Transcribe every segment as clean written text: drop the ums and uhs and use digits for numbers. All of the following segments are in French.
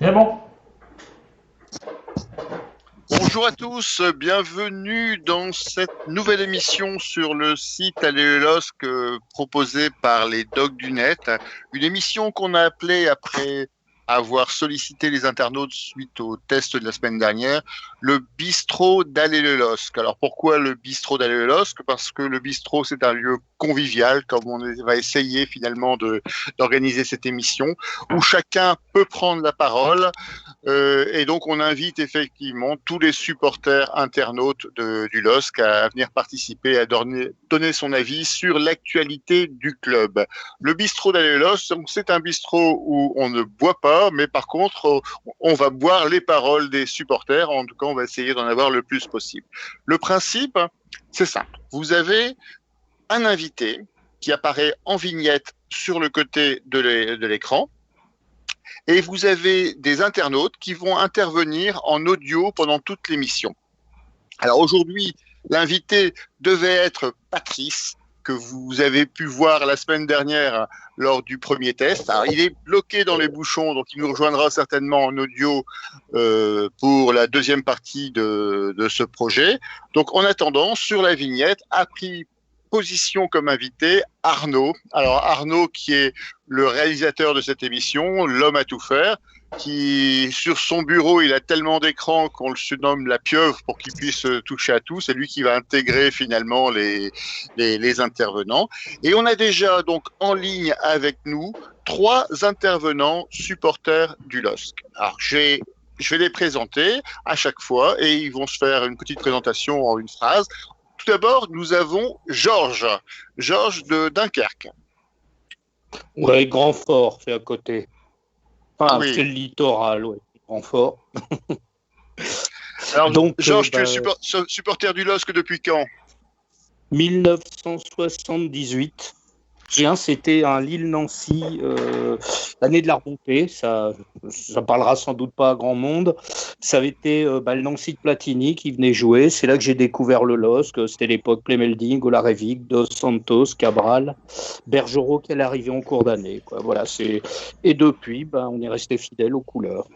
Raymond. Bonjour à tous, bienvenue dans cette nouvelle émission sur le site Alléolosque proposée par les Docs du Net. Une émission qu'on a appelée, après avoir sollicité les internautes suite au test de la semaine dernière, le bistrot d'Alléolosque. Alors pourquoi le bistrot d'Alléolosque? Parce que le bistrot, c'est un lieu convivial, comme on va essayer finalement d'organiser cette émission, où chacun peut prendre la parole. Et donc, on invite effectivement tous les supporters internautes du LOSC à venir participer, à donner son avis sur l'actualité du club. Le bistrot d'Allélos, c'est un bistrot où on ne boit pas, mais par contre, on va boire les paroles des supporters. En tout cas, on va essayer d'en avoir le plus possible. Le principe, c'est simple. Vous avez un invité qui apparaît en vignette sur le côté de l'écran. Et vous avez des internautes qui vont intervenir en audio pendant toute l'émission. Alors aujourd'hui, l'invité devait être Patrice, que vous avez pu voir la semaine dernière lors du premier test. Alors, il est bloqué dans les bouchons, donc il nous rejoindra certainement en audio pour la deuxième partie de ce projet. Donc en attendant, sur la vignette, a pris position comme invité Arnaud. Alors Arnaud, qui est le réalisateur de cette émission, l'homme à tout faire, qui sur son bureau, il a tellement d'écrans qu'on le surnomme la pieuvre pour qu'il puisse toucher à tout. C'est lui qui va intégrer finalement les intervenants. Et on a déjà donc en ligne avec nous 3 intervenants supporters du LOSC. Alors je vais les présenter à chaque fois et ils vont se faire une petite présentation en une phrase. Tout d'abord, nous avons Georges de Dunkerque. Ouais, Grand Fort, c'est à côté. Enfin, Oui. c'est le littoral, ouais, Grand Fort. Alors, donc, Georges, tu es supporter du LOSC depuis quand? 1978. C'était un Lille-Nancy, l'année de la remontée. Ça parlera sans doute pas à grand monde. Ça avait été le Nancy de Platini qui venait jouer. C'est là que j'ai découvert le LOSC. C'était l'époque Plemelding, Olarevic, Dos Santos, Cabral, Bergerot qui allait arriver en cours d'année. Voilà, et depuis, on est resté fidèle aux couleurs.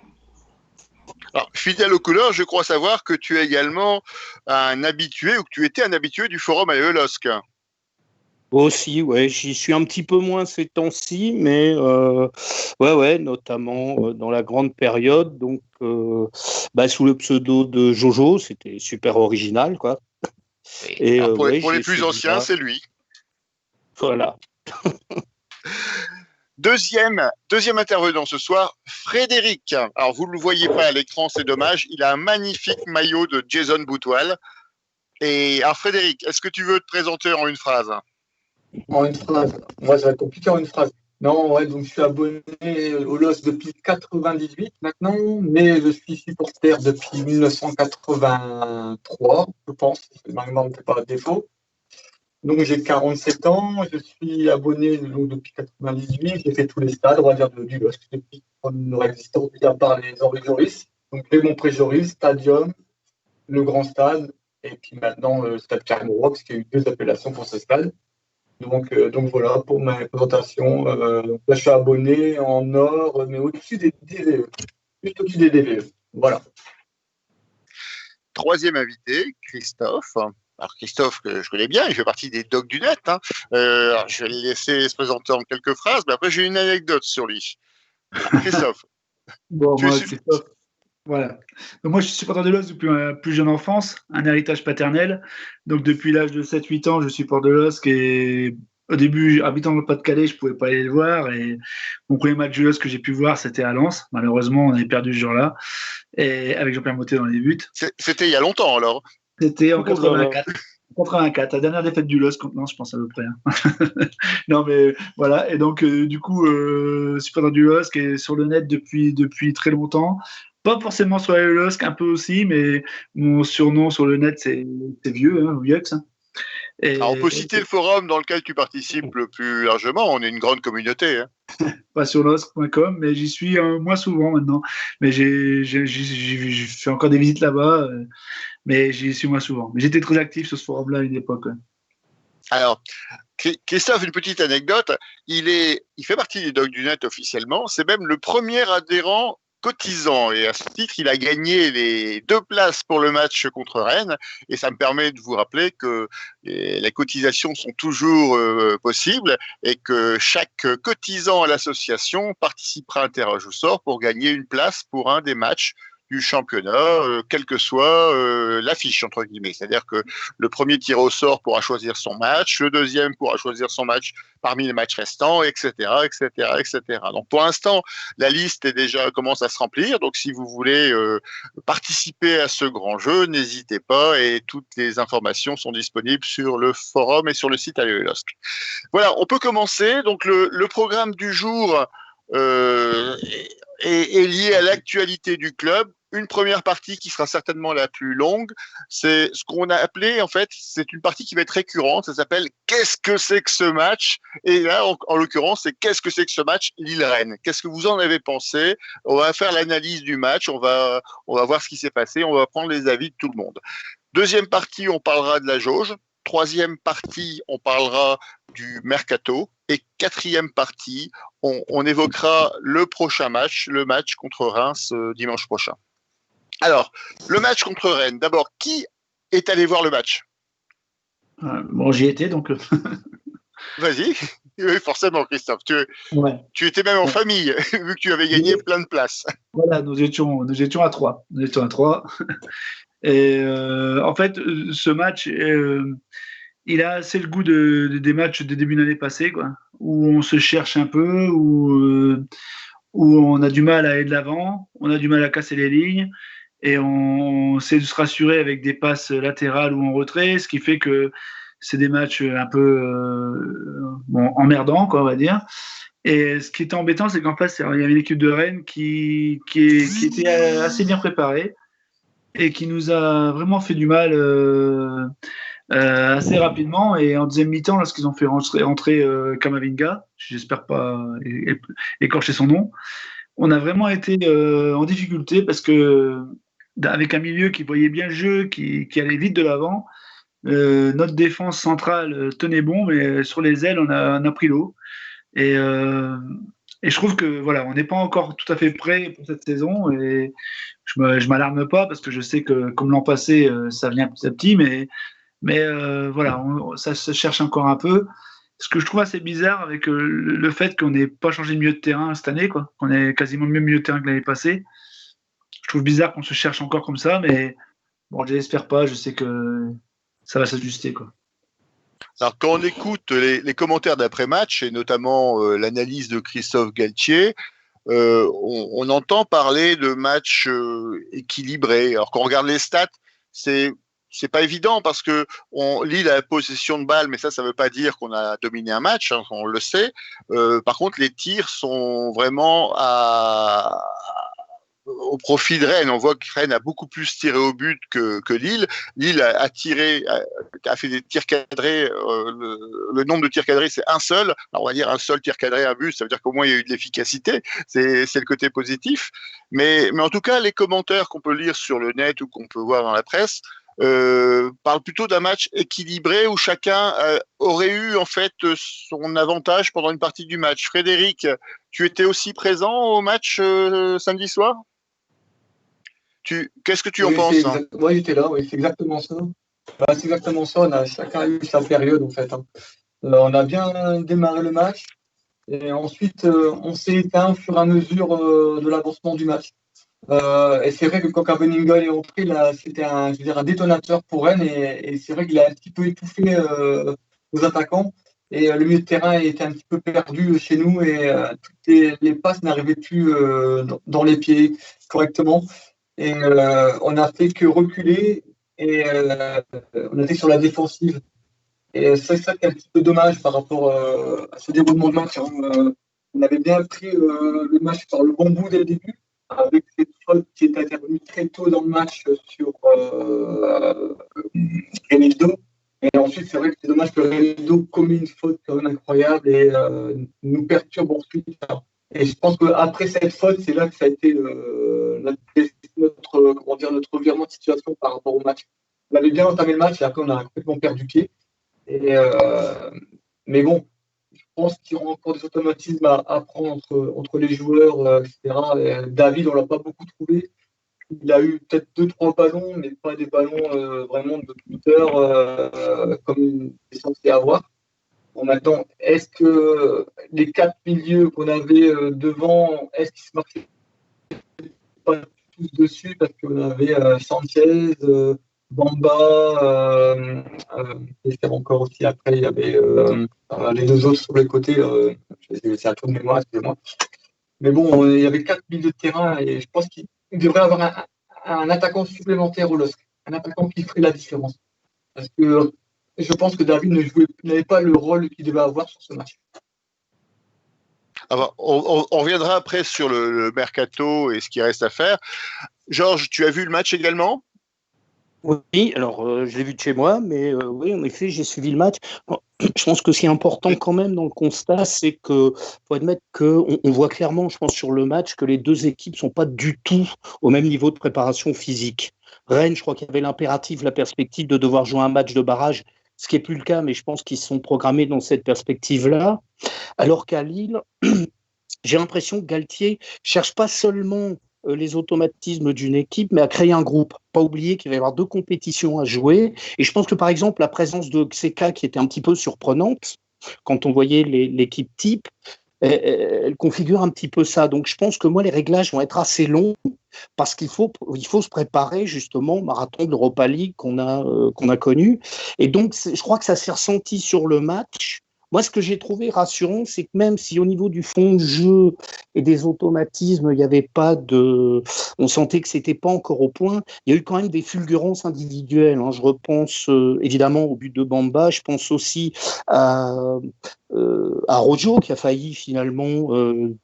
Alors, fidèle aux couleurs, je crois savoir que tu es également un habitué, ou que tu étais un habitué du forum Alléolosque. Aussi, ouais, j'y suis un petit peu moins ces temps-ci, mais ouais, notamment dans la grande période, donc sous le pseudo de Jojo, c'était super original, quoi. Et pour les plus anciens, c'est lui. Voilà. Deuxième intervenant ce soir, Frédéric. Alors, vous ne le voyez pas à l'écran, c'est dommage. Il a un magnifique maillot de Jason Boutoil. Et alors, Frédéric, est-ce que tu veux te présenter en une phrase? En une phrase. Moi, ça va être compliqué en une phrase. Non, ouais, donc je suis abonné au LOSC depuis 98 maintenant, mais je suis supporter depuis 1983, je pense. Maintenant, on ne fait pas de défaut. Donc j'ai 47 ans, je suis abonné donc, depuis 98, j'ai fait tous les stades, on va dire, du LOSC depuis notre existence, à part les Henri Joris. Donc les Montpré-Joris, Stadium, le Grand Stade, et puis maintenant le Stade Carmourois, parce qu'il y a eu 2 appellations pour ce stade. Donc voilà pour ma présentation. Là, je suis abonné en or, mais au-dessus des DVE. Juste au-dessus des DVE. Voilà. Troisième invité, Christophe. Alors Christophe, que je connais bien, il fait partie des Docs du Net. Alors, je vais le laisser se présenter en quelques phrases, mais après j'ai une anecdote sur lui. Christophe. Bon, moi, Christophe. Voilà. Donc moi, je suis supporter de LOSC depuis ma plus jeune enfance, un héritage paternel. Donc depuis l'âge de 7-8 ans, je supporte de LOSC et au début, habitant dans le Pas-de-Calais, je ne pouvais pas aller le voir. Et mon premier match de LOSC que j'ai pu voir, c'était à Lens. Malheureusement, on avait perdu ce jour-là, et avec Jean-Pierre Mottet dans les buts. C'était il y a longtemps alors? C'était en 84. 84, la dernière défaite du LOSC, non, je pense à peu près. Non, mais voilà. Et donc, du coup, supporter du LOSC et sur le net depuis très longtemps. Pas forcément sur le LOSC, un peu aussi, mais mon surnom sur le net, c'est vieux, Vieux. Alors, on peut citer le forum dans lequel tu participes le plus largement. On est une grande communauté. Pas sur LOSC.com, mais j'y suis moins souvent maintenant. Mais j'ai fait encore des visites là-bas, mais j'y suis moins souvent. Mais j'étais très actif sur ce forum-là à une époque. Alors, Christophe, une petite anecdote. Il fait partie des Docs du Net officiellement. C'est même le premier adhérent cotisant et à ce titre, il a gagné les 2 places pour le match contre Rennes et ça me permet de vous rappeler que les cotisations sont toujours possibles et que chaque cotisant à l'association participera à un tirage au sort pour gagner une place pour un des matchs du championnat, quelle que soit l'affiche, entre guillemets. C'est-à-dire que le premier tiré au sort pourra choisir son match, le deuxième pourra choisir son match parmi les matchs restants, etc., etc., etc. Donc, pour l'instant, la liste commence à se remplir. Donc, si vous voulez participer à ce grand jeu, n'hésitez pas et toutes les informations sont disponibles sur le forum et sur le site Allez le LOSC. Voilà, on peut commencer. Donc, le programme du jour est lié à l'actualité du club. Une première partie qui sera certainement la plus longue, c'est ce qu'on a appelé, en fait, c'est une partie qui va être récurrente, ça s'appelle « Qu'est-ce que c'est que ce match ?» Et là, en l'occurrence, c'est « Qu'est-ce que c'est que ce match Lille-Rennes ?» Qu'est-ce que vous en avez pensé? On va faire l'analyse du match, on va voir ce qui s'est passé, on va prendre les avis de tout le monde. Deuxième partie, on parlera de la jauge. Troisième partie, on parlera du mercato. Et quatrième partie, on évoquera le prochain match, le match contre Reims dimanche prochain. Alors, le match contre Rennes. D'abord, qui est allé voir le match? Bon, j'y étais, donc... Vas-y. Oui, forcément, Christophe. Tu étais même en famille, vu que tu avais gagné plein de places. Voilà, nous étions à 3. Et en fait, ce match, il a assez le goût des matchs des débuts d'année passée, quoi, où on se cherche un peu, où on a du mal à aller de l'avant, on a du mal à casser les lignes, et on sait de se rassurer avec des passes latérales ou en retrait, ce qui fait que c'est des matchs un peu emmerdants, quoi, on va dire. Et ce qui était embêtant, c'est qu'en face, il y avait une équipe de Rennes qui était assez bien préparée et qui nous a vraiment fait du mal assez rapidement. Et en deuxième mi-temps, lorsqu'ils ont fait rentrer Kamavinga, j'espère pas écorcher son nom, on a vraiment été en difficulté parce que avec un milieu qui voyait bien le jeu, qui allait vite de l'avant, notre défense centrale tenait bon, mais sur les ailes, on a pris l'eau. Et je trouve que voilà, on n'est pas encore tout à fait prêt pour cette saison. Et je m'alarme pas parce que je sais que comme l'an passé, ça vient petit à petit, mais voilà, ça se cherche encore un peu. Ce que je trouve assez bizarre avec le fait qu'on n'ait pas changé de milieu de terrain cette année, quoi, qu'on ait quasiment le même milieu de terrain que l'année passée. Je trouve bizarre qu'on se cherche encore comme ça, mais bon, je l'espère pas. Je sais que ça va s'ajuster, quoi. Alors, quand on écoute les commentaires d'après-match, et notamment l'analyse de Christophe Galtier, on entend parler de matchs équilibrés. Alors, quand on regarde les stats, c'est pas évident parce que Lille a la possession de balle, mais ça veut pas dire qu'on a dominé un match, hein, on le sait. Par contre, les tirs sont vraiment au profit de Rennes. On voit que Rennes a beaucoup plus tiré au but que Lille. Lille a fait des tirs cadrés. Le nombre de tirs cadrés, c'est un seul. Alors on va dire un seul tir cadré, un but. Ça veut dire qu'au moins il y a eu de l'efficacité. C'est le côté positif. Mais en tout cas, les commentaires qu'on peut lire sur le net ou qu'on peut voir dans la presse parlent plutôt d'un match équilibré où chacun aurait eu en fait son avantage pendant une partie du match. Frédéric, tu étais aussi présent au match samedi soir? Qu'est-ce que tu en penses, hein? Oui, j'étais là, oui, c'est exactement ça. C'est exactement ça, on a chacun eu sa période en fait. Hein. On a bien démarré le match et ensuite on s'est éteint au fur et à mesure de l'avancement du match. Et c'est vrai que quand Kamavinga est entré, là, c'était un détonateur pour Rennes et c'est vrai qu'il a un petit peu étouffé nos attaquants. Et le milieu de terrain était un petit peu perdu chez nous et toutes les passes n'arrivaient plus dans les pieds correctement. Et on n'a fait que reculer et on était sur la défensive. Et c'est ça qui est un petit peu dommage par rapport à ce déroulement de match. Hein. On avait bien pris le match par le bon bout dès le début, avec cette faute qui est intervenue très tôt dans le match sur Renildo. Et ensuite, c'est vrai que c'est dommage que Renildo commet une faute quand même incroyable et nous perturbe ensuite. Et je pense qu'après cette faute, c'est là que ça a été notre revirement de situation par rapport au match. On avait bien entamé le match et après on a complètement perdu pied. Et, mais bon, pense qu'il y aura encore des automatismes à apprendre entre les joueurs, etc. David, on l'a pas beaucoup trouvé. Il a eu peut-être 2-3 ballons, mais pas des ballons vraiment de buteur comme il est censé avoir. Bon, maintenant, est-ce que les 4 milieux qu'on avait devant, est-ce qu'ils se marchaient pas tous dessus parce qu'on avait Sanchez, Bamba, et faire encore aussi après, il y avait les 2 autres sur les côtés. C'est un tour de mémoire, excusez-moi. Mais bon, il y avait 4 milieux de terrain et je pense qu'il devrait avoir un attaquant supplémentaire au LOSC, un attaquant qui ferait la différence. Parce que je pense que David n'avait pas le rôle qu'il devait avoir sur ce match. Alors, on reviendra après sur le mercato et ce qui reste à faire. Georges, tu as vu le match également ? Oui, alors je l'ai vu de chez moi, mais oui, en effet, j'ai suivi le match. Je pense que ce qui est important quand même dans le constat, c'est que faut admettre qu'on voit clairement, je pense, sur le match, que les deux équipes sont pas du tout au même niveau de préparation physique. Rennes, je crois qu'il y avait l'impératif, la perspective de devoir jouer un match de barrage, ce qui n'est plus le cas, mais je pense qu'ils sont programmés dans cette perspective-là. Alors qu'à Lille, j'ai l'impression que Galtier cherche pas seulement les automatismes d'une équipe, mais à créer un groupe. Pas oublier qu'il va y avoir 2 compétitions à jouer. Et je pense que, par exemple, la présence de Xeka, qui était un petit peu surprenante, quand on voyait l'équipe type, elle configure un petit peu ça. Donc, je pense que moi, les réglages vont être assez longs parce qu'il faut se préparer justement au marathon de l'Europa League qu'on a connu. Et donc, je crois que ça s'est ressenti sur le match. Moi, ce que j'ai trouvé rassurant, c'est que même si au niveau du fond de jeu et des automatismes, il n'y avait pas de... On sentait que c'était pas encore au point, il y a eu quand même des fulgurances individuelles. Hein. Je repense évidemment au but de Bamba, je pense aussi à Rojo, qui a failli finalement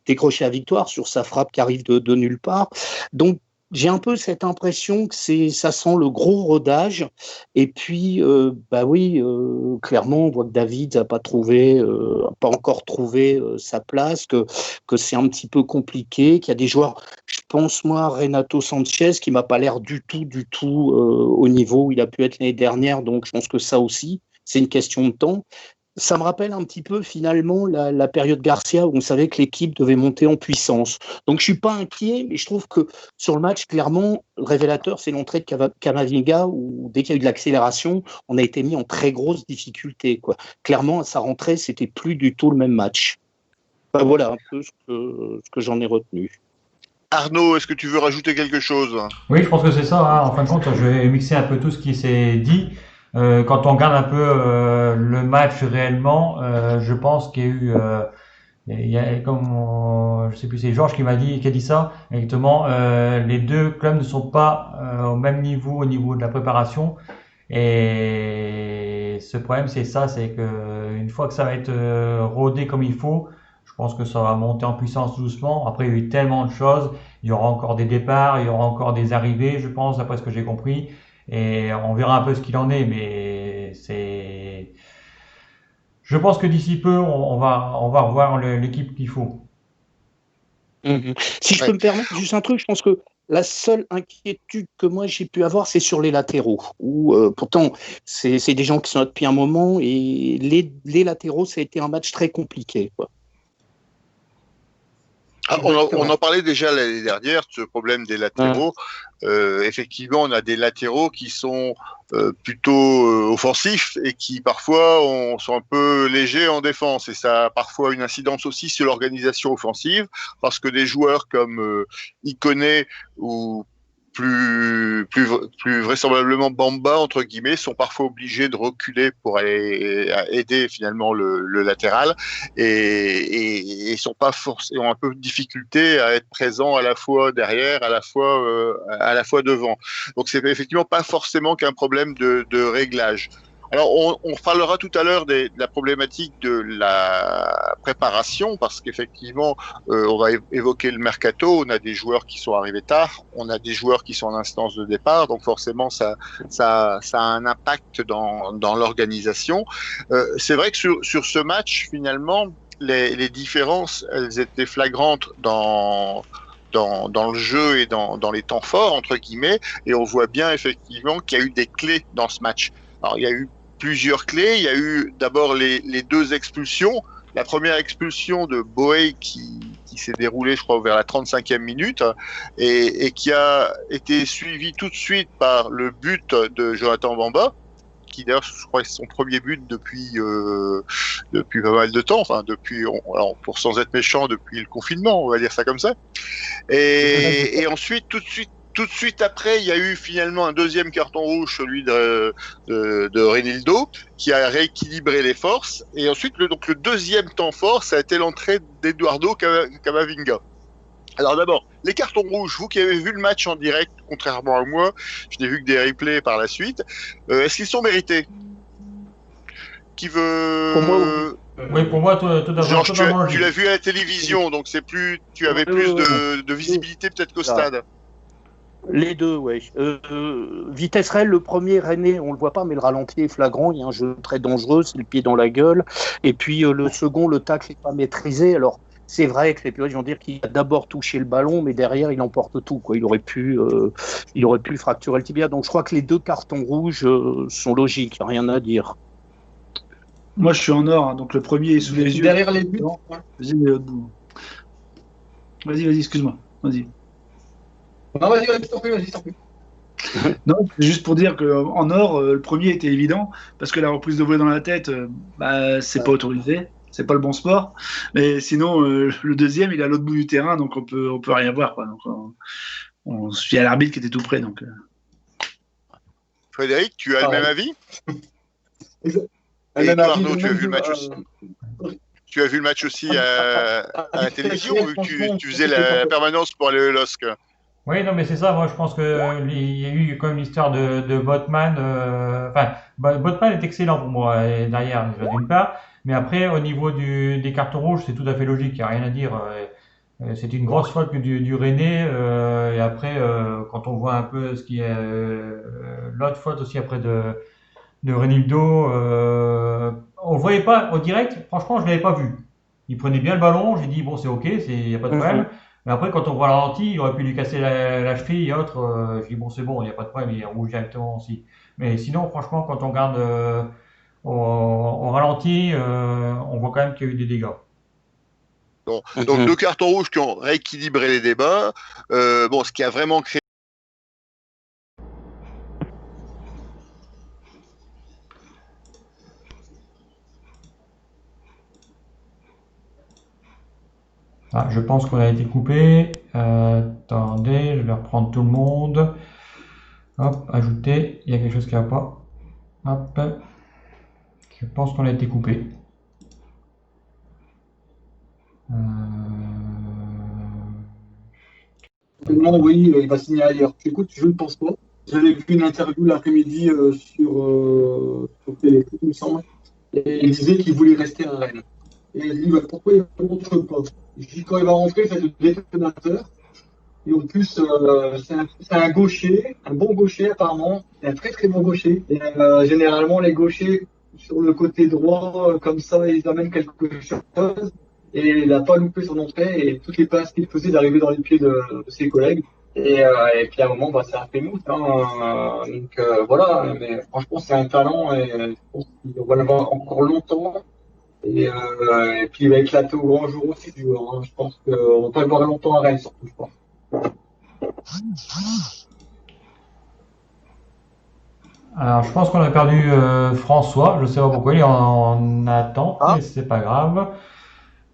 décrocher la victoire sur sa frappe qui arrive de nulle part. Donc, j'ai un peu cette impression que ça sent le gros rodage. Et puis, clairement, on voit que David n'a pas encore trouvé sa place, que c'est un petit peu compliqué, qu'il y a des joueurs, je pense moi, Renato Sanchez, qui m'a pas l'air du tout au niveau où il a pu être l'année dernière. Donc, je pense que ça aussi, c'est une question de temps. Ça me rappelle un petit peu finalement la période Garcia où on savait que l'équipe devait monter en puissance. Donc je suis pas inquiet, mais je trouve que sur le match, clairement, le révélateur, c'est l'entrée de Camavinga où dès qu'il y a eu de l'accélération, on a été mis en très grosse difficulté, quoi. Clairement, à sa rentrée, c'était plus du tout le même match. Enfin, voilà un peu ce que j'en ai retenu. Arnaud, est-ce que tu veux rajouter quelque chose ? Oui, je pense que c'est ça. Hein. En fin de compte, je vais mixer un peu tout ce qui s'est dit. Quand on regarde un peu le match réellement, je pense qu'il y a eu, je sais plus, c'est Georges qui a dit ça exactement. Les 2 clubs ne sont pas au même niveau au niveau de la préparation, et ce problème c'est ça, c'est que une fois que ça va être rodé comme il faut, je pense que ça va monter en puissance doucement. Après, il y a eu tellement de choses, il y aura encore des départs, il y aura encore des arrivées, je pense, d'après ce que j'ai compris. Et on verra un peu ce qu'il en est, mais je pense que d'ici peu, on va revoir l'équipe qu'il faut. Si je peux me permettre juste un truc, je pense que la seule inquiétude que moi j'ai pu avoir, c'est sur les latéraux. Où pourtant, c'est des gens qui sont là depuis un moment, et les latéraux, ça a été un match très compliqué, quoi. On en parlait déjà l'année dernière, ce problème des latéraux. Effectivement, on a des latéraux qui sont plutôt offensifs et qui parfois sont un peu légers en défense. Et ça a parfois une incidence aussi sur l'organisation offensive, parce que des joueurs comme Ikoné ou plus vraisemblablement Bamba, entre guillemets, sont parfois obligés de reculer pour aller aider finalement le latéral, et sont pas forcément, ont un peu de difficulté à être présents à la fois derrière, à la fois devant. Donc c'est effectivement pas forcément qu'un problème de réglage. Alors, on parlera tout à l'heure de la problématique de la préparation, parce qu'effectivement, on va évoquer le mercato. On a des joueurs qui sont arrivés tard, on a des joueurs qui sont en instance de départ, donc forcément, ça a un impact dans l'organisation. C'est vrai que sur ce match, finalement, les différences, elles étaient flagrantes dans le jeu et dans les temps forts, entre guillemets, et on voit bien effectivement qu'il y a eu des clés dans ce match. Alors, il y a eu plusieurs clés. Il y a eu d'abord les 2 expulsions la première expulsion de Boey qui s'est déroulée, je crois, vers la 35e minute et qui a été suivie tout de suite par le but de Jonathan Bamba, qui d'ailleurs, je crois, c'est son premier but depuis pas mal de temps, enfin alors, pour sans être méchant, depuis le confinement, on va dire ça comme ça. Et ensuite, tout de suite après, il y a eu finalement un deuxième carton rouge, celui de Reinildo, qui a rééquilibré les forces. Et ensuite, donc le deuxième temps fort, ça a été l'entrée d'Eduardo Camavinga. Alors d'abord, les cartons rouges, vous qui avez vu le match en direct, contrairement à moi, je n'ai vu que des replays par la suite, est-ce qu'ils sont mérités? Qui veut... Pour moi, Oui, pour moi, tout d'abord, Georges, tu l'as vu à la télévision, donc tu avais plus de visibilité peut-être qu'au stade. Les deux, oui. Vitesse réelle, le premier, René, on le voit pas, mais le ralenti est flagrant. Il y a un jeu très dangereux, c'est le pied dans la gueule. Et puis le second, le tacle n'est pas maîtrisé. Alors, c'est vrai que les puristes vont dire qu'il a d'abord touché le ballon, mais derrière, il emporte tout, quoi. Il aurait pu fracturer le tibia. Donc, je crois que les deux cartons rouges sont logiques, rien à dire. Moi, je suis en or, hein, donc le premier est sous les yeux. Derrière les buts. Vas-y, mais l'autre bout. Vas-y, excuse-moi. Vas-y. Non, vas-y, t'en prie. Non, c'est juste pour dire qu'en or, le premier était évident, parce que la reprise de volée dans la tête, c'est pas autorisé, c'est pas le bon sport. Mais sinon, le deuxième, il est à l'autre bout du terrain, donc on peut rien voir, quoi. Donc, on suit à l'arbitre qui était tout près. Donc, Frédéric, tu as le même avis? Et toi, Arnaud, tu as vu le match aussi? Tu as vu le match aussi à la télévision ou tu faisais la permanence pour aller au LOSC? Oui, non, mais c'est ça. Moi, je pense qu'il y a eu quand même l'histoire de Botman. Botman est excellent pour moi derrière, déjà, d'une part. Mais après, au niveau des cartons rouges, c'est tout à fait logique. Il n'y a rien à dire. C'est une grosse faute du René. Et après, quand on voit un peu ce qui est l'autre faute aussi après de Reinildo, on le voyait pas au direct. Franchement, je l'avais pas vu. Il prenait bien le ballon. J'ai dit bon, c'est ok, il y a pas de problème. Mais après, quand on voit le ralenti, il aurait pu lui casser la cheville et autres. Je dis bon, c'est bon, il n'y a pas de problème, il est rouge directement aussi. Mais sinon, franchement, quand on regarde au ralenti, on voit quand même qu'il y a eu des dégâts. Bon. Donc, deux cartons rouges qui ont rééquilibré les débats. Ce qui a vraiment créé. Ah, je pense qu'on a été coupé. Attendez, je vais reprendre tout le monde. Hop, ajouter. Il y a quelque chose qui va pas. Hop. Je pense qu'on a été coupé. Oui, il va signer ailleurs. Écoute, je ne pense pas. J'avais vu une interview l'après-midi sur Téléfoot, il me semble. Et il disait qu'il voulait rester à Rennes. Et il dit pourquoi il ne rentre pas? Je dis quand il va rentrer, c'est le détonateur. Et en plus, c'est un gaucher, un bon gaucher apparemment, un très très bon gaucher. Et généralement, les gauchers sur le côté droit, comme ça, ils amènent quelque chose. Et il n'a pas loupé son entrée et toutes les passes qu'il faisait d'arriver dans les pieds de ses collègues. Et puis à un moment, ça a fait mousse. Donc voilà, mais franchement, c'est un talent et je pense qu'on va le voir encore longtemps. Et puis il va éclater au grand jour aussi du joueur. Hein. Je pense qu'on va pas le voir longtemps à Rennes, surtout, je pense. Alors, je pense qu'on a perdu François. Je ne sais pas pourquoi, il est en attente, mais c'est pas grave.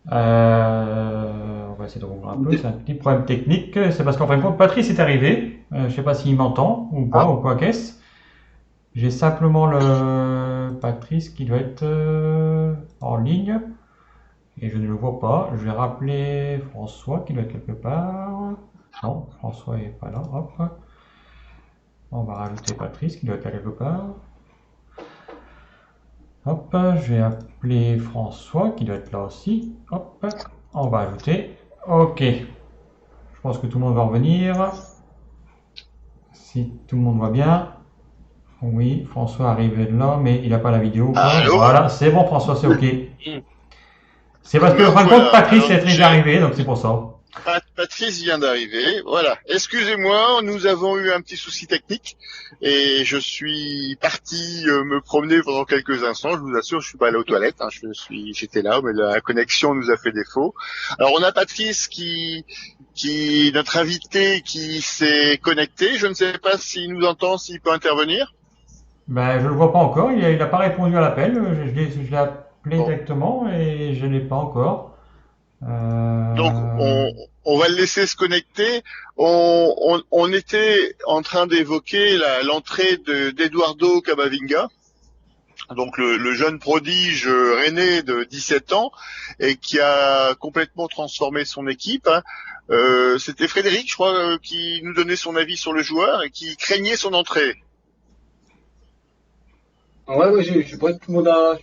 On va essayer de revoir un peu. C'est un petit problème technique. C'est parce qu'en fin de compte, Patrice est arrivé. Je ne sais pas s'il m'entend ou pas, ou quoi qu'est-ce. J'ai simplement le Patrice qui doit être en ligne. Et je ne le vois pas. Je vais rappeler François qui doit être quelque part. Non, François n'est pas là. Hop. On va rajouter Patrice qui doit être quelque part. Hop, je vais appeler François qui doit être là aussi. Hop, on va ajouter. Ok. Je pense que tout le monde va revenir. Si tout le monde va bien. Oui, François arrive là, mais il n'a pas la vidéo. Voilà, c'est bon François, c'est ok. C'est parce que en fin de compte, Patrice est déjà arrivé, donc c'est pour ça. Patrice vient d'arriver. Voilà. Excusez-moi, nous avons eu un petit souci technique et je suis parti me promener pendant quelques instants. Je vous assure, je suis pas allé aux toilettes. Hein. J'étais là, mais la connexion nous a fait défaut. Alors on a Patrice qui notre invité qui s'est connecté. Je ne sais pas s'il nous entend, s'il peut intervenir. Ben, je le vois pas encore. Il a pas répondu à l'appel. Je l'ai appelé directement et je l'ai pas encore. Donc on va le laisser se connecter. On était en train d'évoquer l'entrée d'Eduardo Camavinga, donc le jeune prodige rennais de 17 ans et qui a complètement transformé son équipe. Hein. C'était Frédéric, je crois, qui nous donnait son avis sur le joueur et qui craignait son entrée. Ouais, je pense que tout le monde a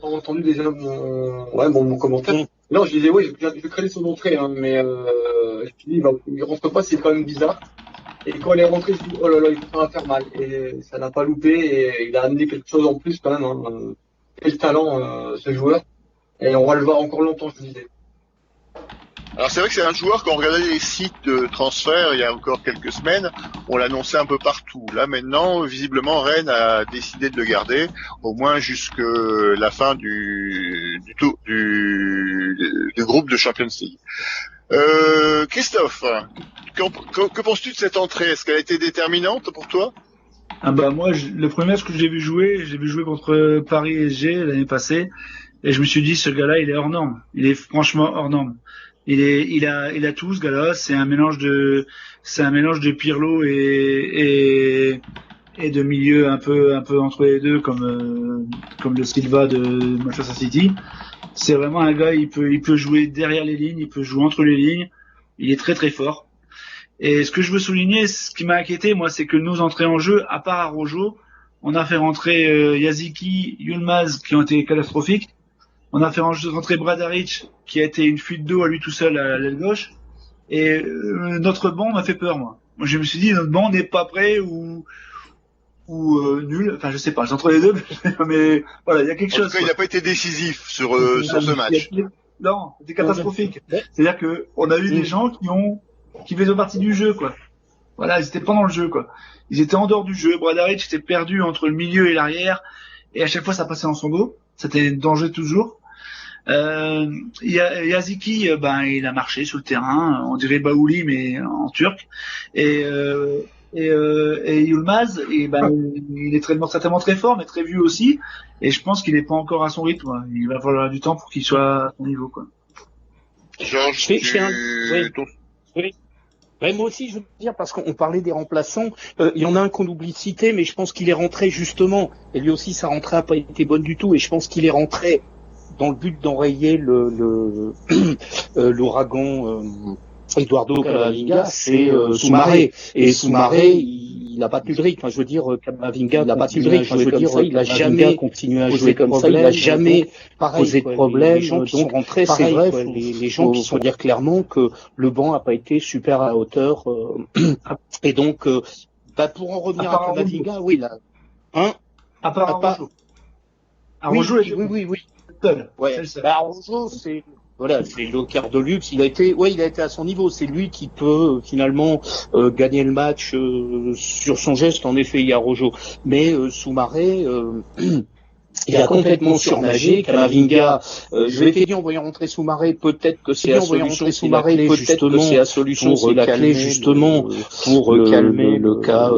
entendu déjà mon commentaire. Non, je disais, je craignais son entrée, hein, mais je me dis, il rentre pas, c'est quand même bizarre. Et quand il est rentré, je me dis, oh là là, ça va faire mal. Et ça n'a pas loupé, et il a amené quelque chose en plus quand même. Hein. Quel talent, ce joueur. Et on va le voir encore longtemps, je disais. Alors c'est vrai que c'est un joueur, quand on regardait les sites de transfert il y a encore quelques semaines, on l'annonçait un peu partout. Là maintenant, visiblement, Rennes a décidé de le garder, au moins jusque la fin du groupe de Champions League. Christophe, que penses-tu de cette entrée? Est-ce qu'elle a été déterminante pour toi? Ah bah moi, le premier match que j'ai vu jouer contre Paris SG l'année passée, et je me suis dit, ce gars-là, il est hors norme. Il est franchement hors norme. Il a tout, ce gars-là. C'est un mélange de Pirlo et de milieu un peu entre les deux, comme le Silva de Manchester City. C'est vraiment un gars, il peut jouer derrière les lignes, il peut jouer entre les lignes. Il est très très fort. Et ce que je veux souligner, ce qui m'a inquiété, moi, c'est que nos entrées en jeu, à part Araujo, on a fait rentrer Yaziki, Yilmaz, qui ont été catastrophiques. On a fait rentrer Bradaric, qui a été une fuite d'eau à lui tout seul à l'aile gauche. Et notre banc m'a fait peur, moi. Moi, je me suis dit, notre banc n'est pas prêt ou nul. Enfin, je sais pas, c'est entre les deux, mais voilà, il y a quelque chose. En tout cas, il n'a pas été décisif sur ce match. Non, c'était catastrophique. C'est-à-dire que on a eu des gens qui faisaient partie du jeu, quoi. Voilà, ils étaient pas dans le jeu, quoi. Ils étaient en dehors du jeu. Bradaric était perdu entre le milieu et l'arrière, et à chaque fois, ça passait dans son dos. C'était danger toujours. Yaziki, il a marché sur le terrain, on dirait Baouli mais en turc. Et Yilmaz, il est certainement très fort, mais très vieux aussi. Et je pense qu'il n'est pas encore à son rythme. Quoi. Il va falloir du temps pour qu'il soit à son niveau, quoi. Georges, oui. Ouais, moi aussi, je veux dire, parce qu'on parlait des remplaçants, il y en a un qu'on oublie de citer, mais je pense qu'il est rentré justement, et lui aussi, sa rentrée n'a pas été bonne du tout, et je pense qu'il est rentré dans le but d'enrayer l'ouragan Eduardo Camavinga, c'est Soumaré. Et Soumaré, il n'a pas tenu de rythme. Enfin, je veux dire, Camavinga, il n'a pas tenu de rythme. Enfin, je veux dire, il n'a jamais continué à jouer comme ça. Il n'a jamais posé de problème. Les gens qui sont rentrés, c'est vrai. Les gens qui sont dire clairement que le banc n'a pas été super à la hauteur. Et donc, pour en revenir à Camavinga, oui, là, à part Araujo, oui. Ouais. Araujo, c'est le quart de luxe. Il a été à son niveau. C'est lui qui peut finalement gagner le match sur son geste. En effet, il y a Araujo, mais Soumaré, il a complètement surnagé. Camavinga, je l'ai dit en voyant rentrer Soumaré, peut-être que c'est la solution. Peut-être que c'est la solution, c'est la clé justement pour calmer le cas.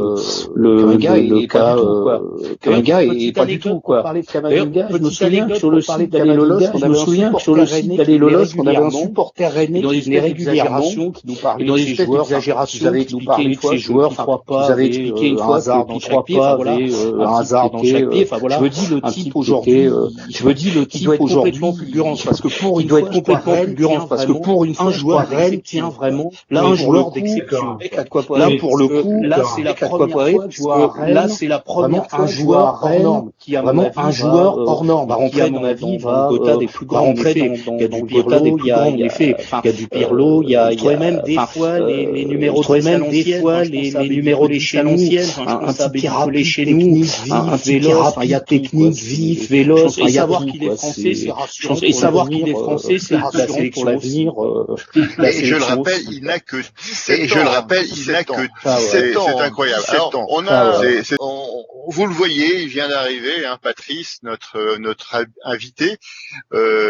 Camavinga est pas du tout quoi. Je me souviens que sur le site d'Alelolos, on avait un supporter rennais qui venait régulièrement, qui nous parlait de ses joueurs. Vous avez expliqué une fois, vous avez expliqué une fois un hasard dans chaque pied. Enfin voilà. Je me dis le type aujourd'hui, il doit être complètement fulgurant parce que pour une fois, Rennes tient vraiment là un joueur d'exception. Là pour le coup, c'est la première fois un joueur hors norme qui a vraiment un joueur hors norme va rentrer dans la vie dans le quota des plus grands en effet. Il y a du Pirlo, il y a du Pirlo, il y a même des fois les numéros de l'échelle ancienne, un petit Pierre chez nous, un véloce, il y a technique, Vif, Véloce, et savoir qu'il est français, c'est rassurant. Et savoir qu'il est français, c'est rassurant pour l'avenir. Et je le rappelle, il n'a que 17 ans. C'est incroyable. Alors, vous le voyez, il vient d'arriver, hein, Patrice, notre invité.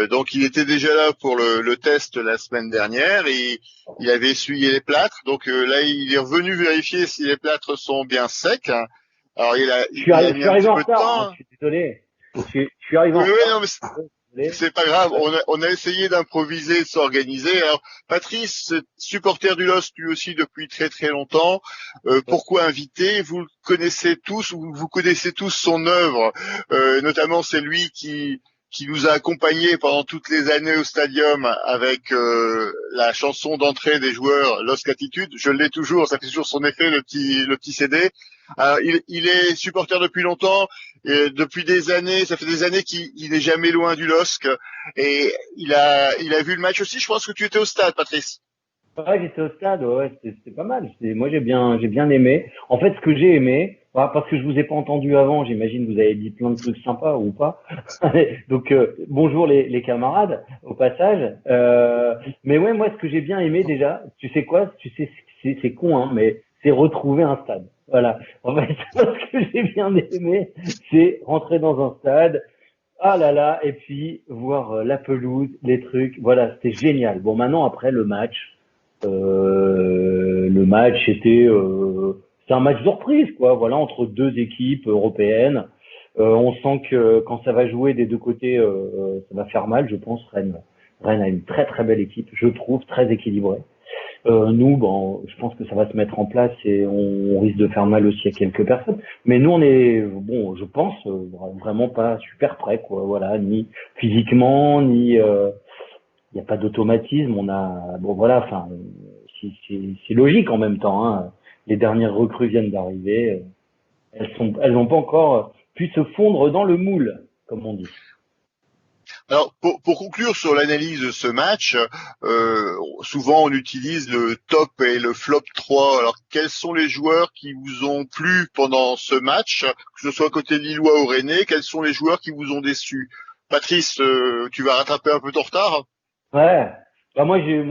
Donc, il était déjà là pour le test la semaine dernière et il avait essuyé les plâtres. Donc là, il est revenu vérifier si les plâtres sont bien secs. Alors, je suis arrivé en retard. Je suis désolé. Je suis arrivé en retard. C'est pas grave, on a essayé d'improviser, de s'organiser. Alors, Patrice, supporter du LOSC lui aussi depuis très très longtemps. Pourquoi inviter? Vous le connaissez tous, vous connaissez tous son œuvre. Notamment, c'est lui qui nous a accompagnés pendant toutes les années au stadium avec la chanson d'entrée des joueurs LOSC Attitude. Je l'ai toujours, ça fait toujours son effet, le petit CD. Alors, il est supporter depuis longtemps, et depuis des années, ça fait des années qu'il n'est jamais loin du LOSC, et il a vu le match aussi. Je pense que tu étais au stade, Patrice. Ouais, j'étais au stade, ouais, c'était pas mal. Moi, j'ai bien aimé. En fait, ce que j'ai aimé, parce que je vous ai pas entendu avant, j'imagine que vous avez dit plein de trucs sympas ou pas. Donc, bonjour les camarades, au passage. Mais ouais, moi, ce que j'ai bien aimé déjà, tu sais quoi? C'est con, hein, mais c'est retrouver un stade. Voilà. En fait, ce que j'ai bien aimé, c'est rentrer dans un stade, ah là là, et puis voir la pelouse, les trucs. Voilà, c'était génial. Bon, maintenant, après le match c'était c'est un match de reprise, quoi. Voilà, entre deux équipes européennes. On sent que quand ça va jouer des deux côtés, ça va faire mal, je pense. Rennes a une très très belle équipe, je trouve, très équilibrée. Nous, bon, je pense que ça va se mettre en place et on risque de faire mal aussi à quelques personnes. Mais nous, on est, bon, je pense, vraiment pas super prêts, quoi. Voilà, ni physiquement, ni, il n'y a pas d'automatisme. Bon, voilà, enfin, c'est logique en même temps, hein. Les dernières recrues viennent d'arriver. Elles n'ont pas encore pu se fondre dans le moule, comme on dit. Alors, pour conclure sur l'analyse de ce match, souvent on utilise le top et le flop 3. Alors, quels sont les joueurs qui vous ont plu pendant ce match, que ce soit côté lillois ou rennais? Quels sont les joueurs qui vous ont déçus? Patrice, tu vas rattraper un peu ton retard? Ouais. Bah moi j'ai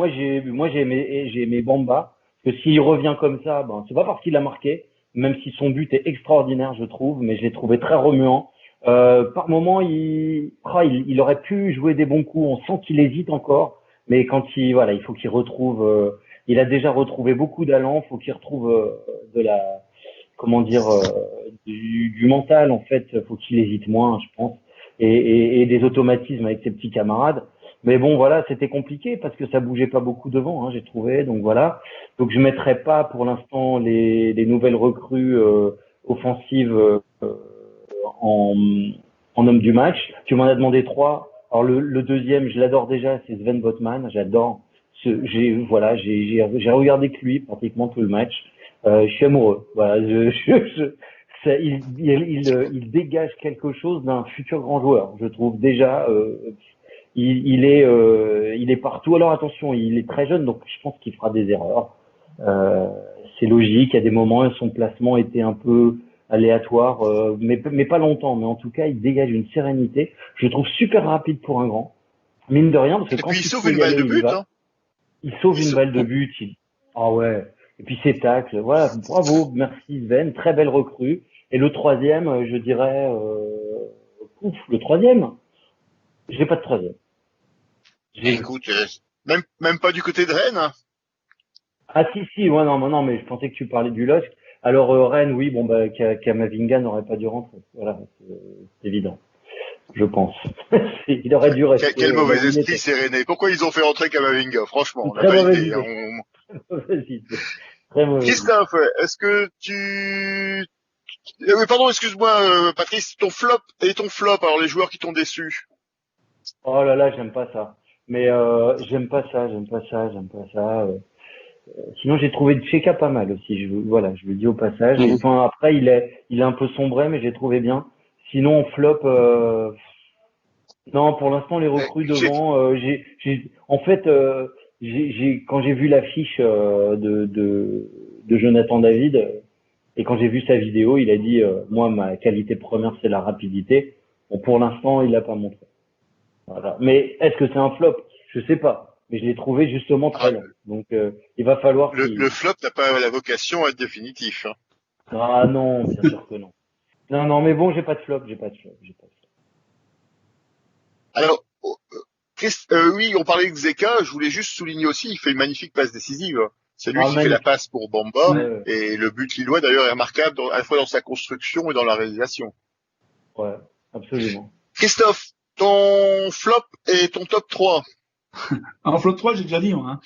aimé Bamba, parce que s'il revient comme ça, ben c'est pas parce qu'il a marqué, même si son but est extraordinaire, je trouve, mais je l'ai trouvé très remuant. Par moment, il aurait pu jouer des bons coups. On sent qu'il hésite encore, mais quand il faut qu'il retrouve. Il a déjà retrouvé beaucoup d'allant. Il faut qu'il retrouve du mental en fait. Il faut qu'il hésite moins, je pense, et des automatismes avec ses petits camarades. Mais bon, voilà, c'était compliqué parce que ça bougeait pas beaucoup devant, hein, j'ai trouvé. Donc voilà. Donc je mettrai pas pour l'instant les nouvelles recrues offensives. En homme du match. Tu m'en as demandé 3. Alors le deuxième, je l'adore déjà, c'est Sven Botman. J'adore. J'ai regardé que lui pratiquement tout le match. Je suis amoureux. Voilà. Il dégage quelque chose d'un futur grand joueur. Je trouve déjà. Il est partout. Alors attention, il est très jeune, donc je pense qu'il fera des erreurs. C'est logique. À des moments, son placement était un peu aléatoire, mais pas longtemps. Mais en tout cas, il dégage une sérénité. Je le trouve super rapide pour un grand. Mine de rien, parce que quand il sauve une balle de but, il sauve une balle de but. Ah ouais. Et puis ses tacles. Voilà. Bravo. Merci Sven. Très belle recrue. Et le troisième, je dirais, le troisième. J'ai pas de troisième. Écoute, même pas du côté de Rennes. Ah si, ouais, non, mais je pensais que tu parlais du LOSC. Alors Rennes, oui, bon bah Kamavinga n'aurait pas dû rentrer. Voilà, c'est évident, je pense. Il aurait dû rester. Quel mauvais esprit c'est Rennais. Pourquoi ils ont fait rentrer Kamavinga? Franchement, on n'a pas idée. Très mauvais. Christophe, est-ce que tu... pardon, excuse-moi, Patrice, ton flop. Alors les joueurs qui t'ont déçu. Oh là là, j'aime pas ça. Mais j'aime pas ça. Sinon, j'ai trouvé Tcheka pas mal aussi. Je le dis au passage. Enfin, après, il est un peu sombré, mais j'ai trouvé bien. Sinon, flop, non, pour l'instant, les recrues devant, quand j'ai vu l'affiche de Jonathan David et quand j'ai vu sa vidéo, il a dit, moi, ma qualité première, c'est la rapidité. Bon, pour l'instant, il l'a pas montré. Voilà. Mais est-ce que c'est un flop? Je sais pas. Mais je l'ai trouvé justement très lent. Donc, il va falloir Le flop n'a pas la vocation à être définitif. Hein. Ah non, bien sûr que non. Non, mais bon, j'ai pas de flop. Alors, oui, on parlait de Zeka, je voulais juste souligner aussi, il fait une magnifique passe décisive. C'est lui qui fait magnifique. la passe pour Bamba, Ouais. et le but lillois d'ailleurs est remarquable à la fois dans sa construction et dans la réalisation. Ouais, absolument. Christophe, ton flop et ton top 3. En flop 3, j'ai déjà dit, moi. Hein.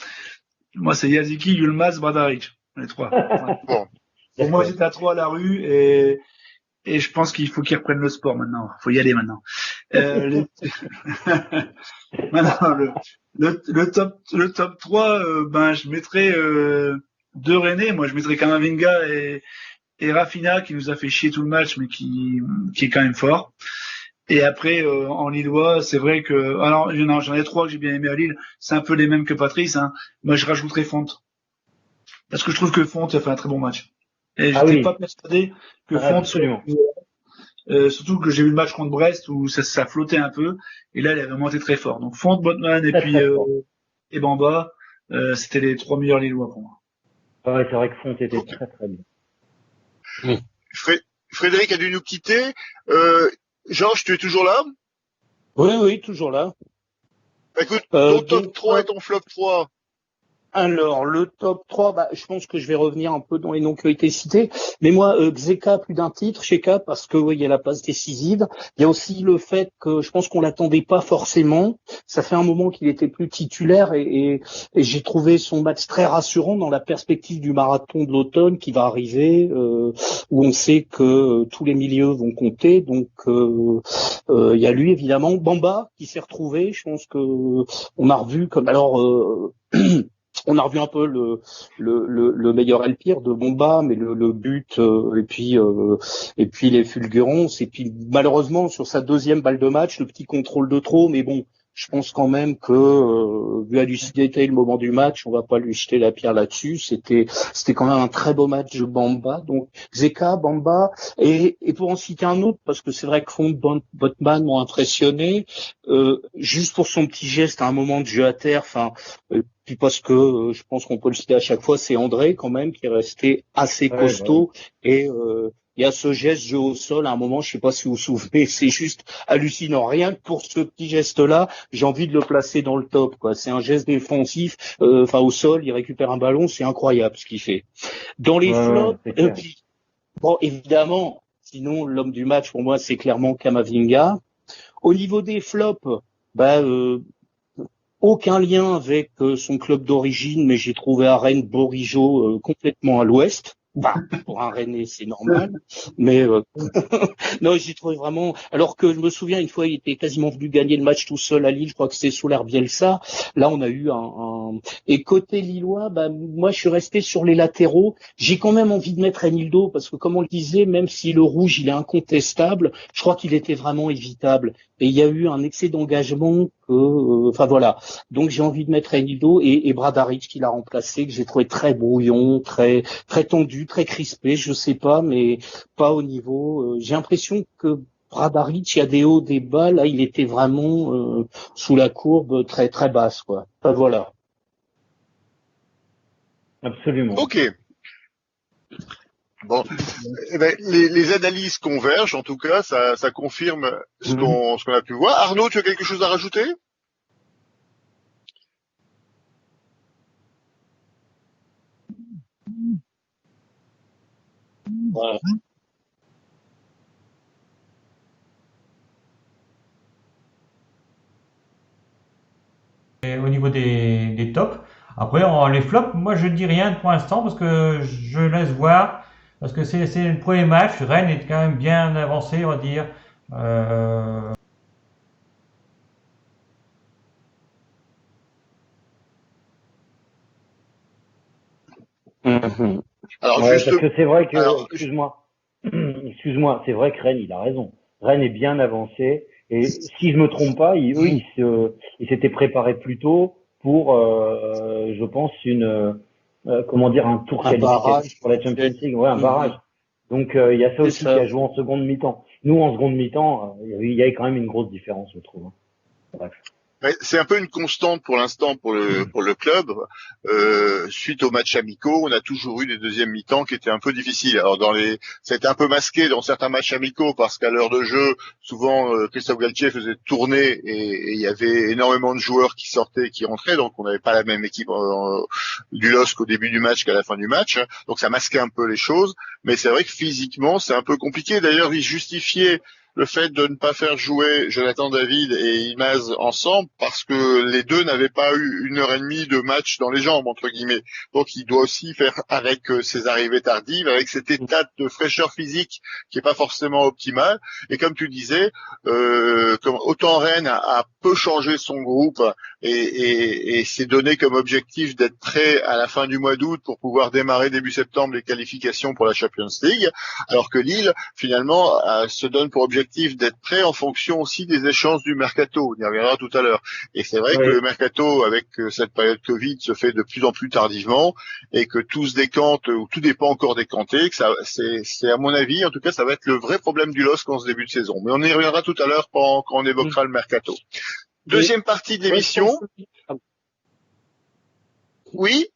Moi, c'est Yaziki, Yılmaz, Bradaric. Les 3. Bon. Pour moi, j'étais à 3 à la rue et je pense qu'il faut qu'ils reprennent le sport maintenant. Il faut y aller maintenant. Maintenant, le top 3, je mettrais deux Rennais. Moi, je mettrais Kamavinga et Rafinha qui nous a fait chier tout le match, mais qui est quand même fort. Et après, en Lillois, c'est vrai que... Alors, j'en ai 3 que j'ai bien aimé à Lille. C'est un peu les mêmes que Patrice. Hein. Moi, je rajouterais Fonte. Parce que je trouve que Fonte a fait un très bon match. Et j'étais pas persuadé que Fonte... Absolument. Surtout que j'ai vu le match contre Brest où ça flottait un peu. Et là, il a vraiment été très fort. Donc, Fonte, Botman et puis et Bamba, c'était les 3 meilleurs Lillois pour moi. Ouais, c'est vrai que Fonte était très très bien. Frédéric a dû nous quitter. Georges, tu es toujours là? Oui, toujours là. Écoute, ton top 3 et ton flop 3. Alors, le top 3, je pense que je vais revenir un peu dans les noms qui ont été cités. Mais moi, Xheka, plus d'un titre, Cheka, parce que il y a la passe décisive. Il y a aussi le fait que je pense qu'on l'attendait pas forcément. Ça fait un moment qu'il était plus titulaire et j'ai trouvé son match très rassurant dans la perspective du marathon de l'automne qui va arriver, où on sait que tous les milieux vont compter. Donc, il y a lui, évidemment. Bamba, qui s'est retrouvé. Je pense que on a revu comme... Alors... on a revu un peu le meilleur et le pire de Bamba, mais le but et puis les fulgurances et puis malheureusement sur sa deuxième balle de match, le petit contrôle de trop, mais bon, je pense quand même que vu à lucidité le moment du match, on va pas lui jeter la pierre là-dessus. C'était quand même un très beau match de Bamba. Donc Zeka, Bamba et pour en citer un autre parce que c'est vrai que Fonte, Botman m'ont impressionné juste pour son petit geste à un moment de jeu à terre. Puis parce que je pense qu'on peut le citer à chaque fois, c'est André quand même qui est resté assez costaud et il y a ce geste jeu au sol à un moment, je sais pas si vous vous souvenez, c'est juste hallucinant. Rien que pour ce petit geste-là, j'ai envie de le placer dans le top, quoi. C'est un geste défensif, au sol, il récupère un ballon, c'est incroyable ce qu'il fait. Dans les flops, bon, évidemment, sinon l'homme du match pour moi c'est clairement Kamavinga. Au niveau des flops, aucun lien avec son club d'origine, mais j'ai trouvé à Rennes Bourigeaud complètement à l'ouest. Pour un Rennais, c'est normal. Mais non, j'ai trouvé vraiment... Alors que je me souviens, une fois, il était quasiment venu gagner le match tout seul à Lille. Je crois que c'était sous l'air Bielsa. Là, on a eu Et côté lillois, moi, je suis resté sur les latéraux. J'ai quand même envie de mettre Enildo parce que, comme on le disait, même si le rouge, il est incontestable, je crois qu'il était vraiment évitable. Et il y a eu un excès d'engagement voilà. Donc, j'ai envie de mettre Enildo et Bradaric qui l'a remplacé, que j'ai trouvé très brouillon, très tendu, très crispé, je sais pas, mais pas au niveau... j'ai l'impression que Bradaric, il y a des hauts, des bas, là, il était vraiment sous la courbe très très basse, quoi. Voilà. Absolument. Ok. Bon, les analyses convergent, en tout cas, ça confirme ce qu'on a pu voir. Arnaud, tu as quelque chose à rajouter? Ouais. Et au niveau des tops. Après, les flops, moi je dis rien pour l'instant parce que je laisse voir. Parce que c'est le premier match. Rennes est quand même bien avancé, on va dire. Alors, parce que c'est vrai que, excuse-moi, c'est vrai que Rennes, il a raison. Rennes est bien avancé. Et si je me trompe pas, ils s'étaient préparés plus tôt pour, je pense, un tour qualificatif pour la Champions League, un barrage. Donc il y a ça aussi qui a joué en seconde mi-temps. Nous, en seconde mi-temps, il y avait quand même une grosse différence, je trouve. Bref. Ouais, c'est un peu une constante pour l'instant pour le club. Suite aux matchs amicaux, on a toujours eu des deuxièmes mi-temps qui étaient un peu difficiles. Alors c'était un peu masqué dans certains matchs amicaux parce qu'à l'heure de jeu, souvent Christophe Galtier faisait tourner et il y avait énormément de joueurs qui sortaient et qui rentraient, donc on n'avait pas la même équipe du LOSC au début du match qu'à la fin du match. Donc ça masquait un peu les choses, mais c'est vrai que physiquement c'est un peu compliqué. D'ailleurs, il justifiait le fait de ne pas faire jouer Jonathan David et Imaz ensemble parce que les deux n'avaient pas eu 1 heure et demie de match dans les jambes, entre guillemets. Donc il doit aussi faire avec ses arrivées tardives, avec cet état de fraîcheur physique qui est pas forcément optimal. Et comme tu disais, comme autant Rennes a peu changé son groupe et s'est donné comme objectif d'être prêt à la fin du mois d'août pour pouvoir démarrer début septembre les qualifications pour la Champions League, alors que Lille, finalement, se donne pour objectif d'être prêt en fonction aussi des échéances du mercato. On y reviendra tout à l'heure. Et c'est vrai que le mercato, avec cette période Covid, se fait de plus en plus tardivement et que tout se décante ou tout n'est pas encore décanté. Que ça, c'est à mon avis, en tout cas, ça va être le vrai problème du LOSC en ce début de saison. Mais on y reviendra tout à l'heure quand on évoquera le mercato. Deuxième partie de l'émission. Oui.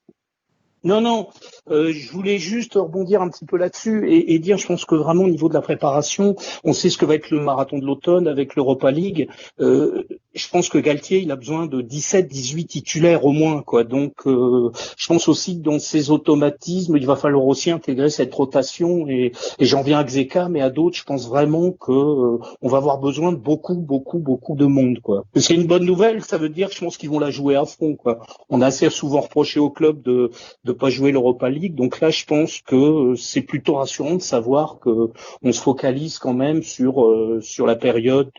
Non, je voulais juste rebondir un petit peu là-dessus et dire, je pense que vraiment au niveau de la préparation, on sait ce que va être le marathon de l'automne avec l'Europa League. Je pense que Galtier, il a besoin de 17-18 titulaires au moins, quoi. Donc, je pense aussi que dans ces automatismes, il va falloir aussi intégrer cette rotation et j'en viens à Xeka, mais à d'autres, je pense vraiment que on va avoir besoin de beaucoup de monde, quoi. C'est une bonne nouvelle, ça veut dire, je pense qu'ils vont la jouer à fond, quoi. On a assez souvent reproché au club de pas jouer l'Europa League. Donc là, je pense que c'est plutôt rassurant de savoir que on se focalise quand même sur la période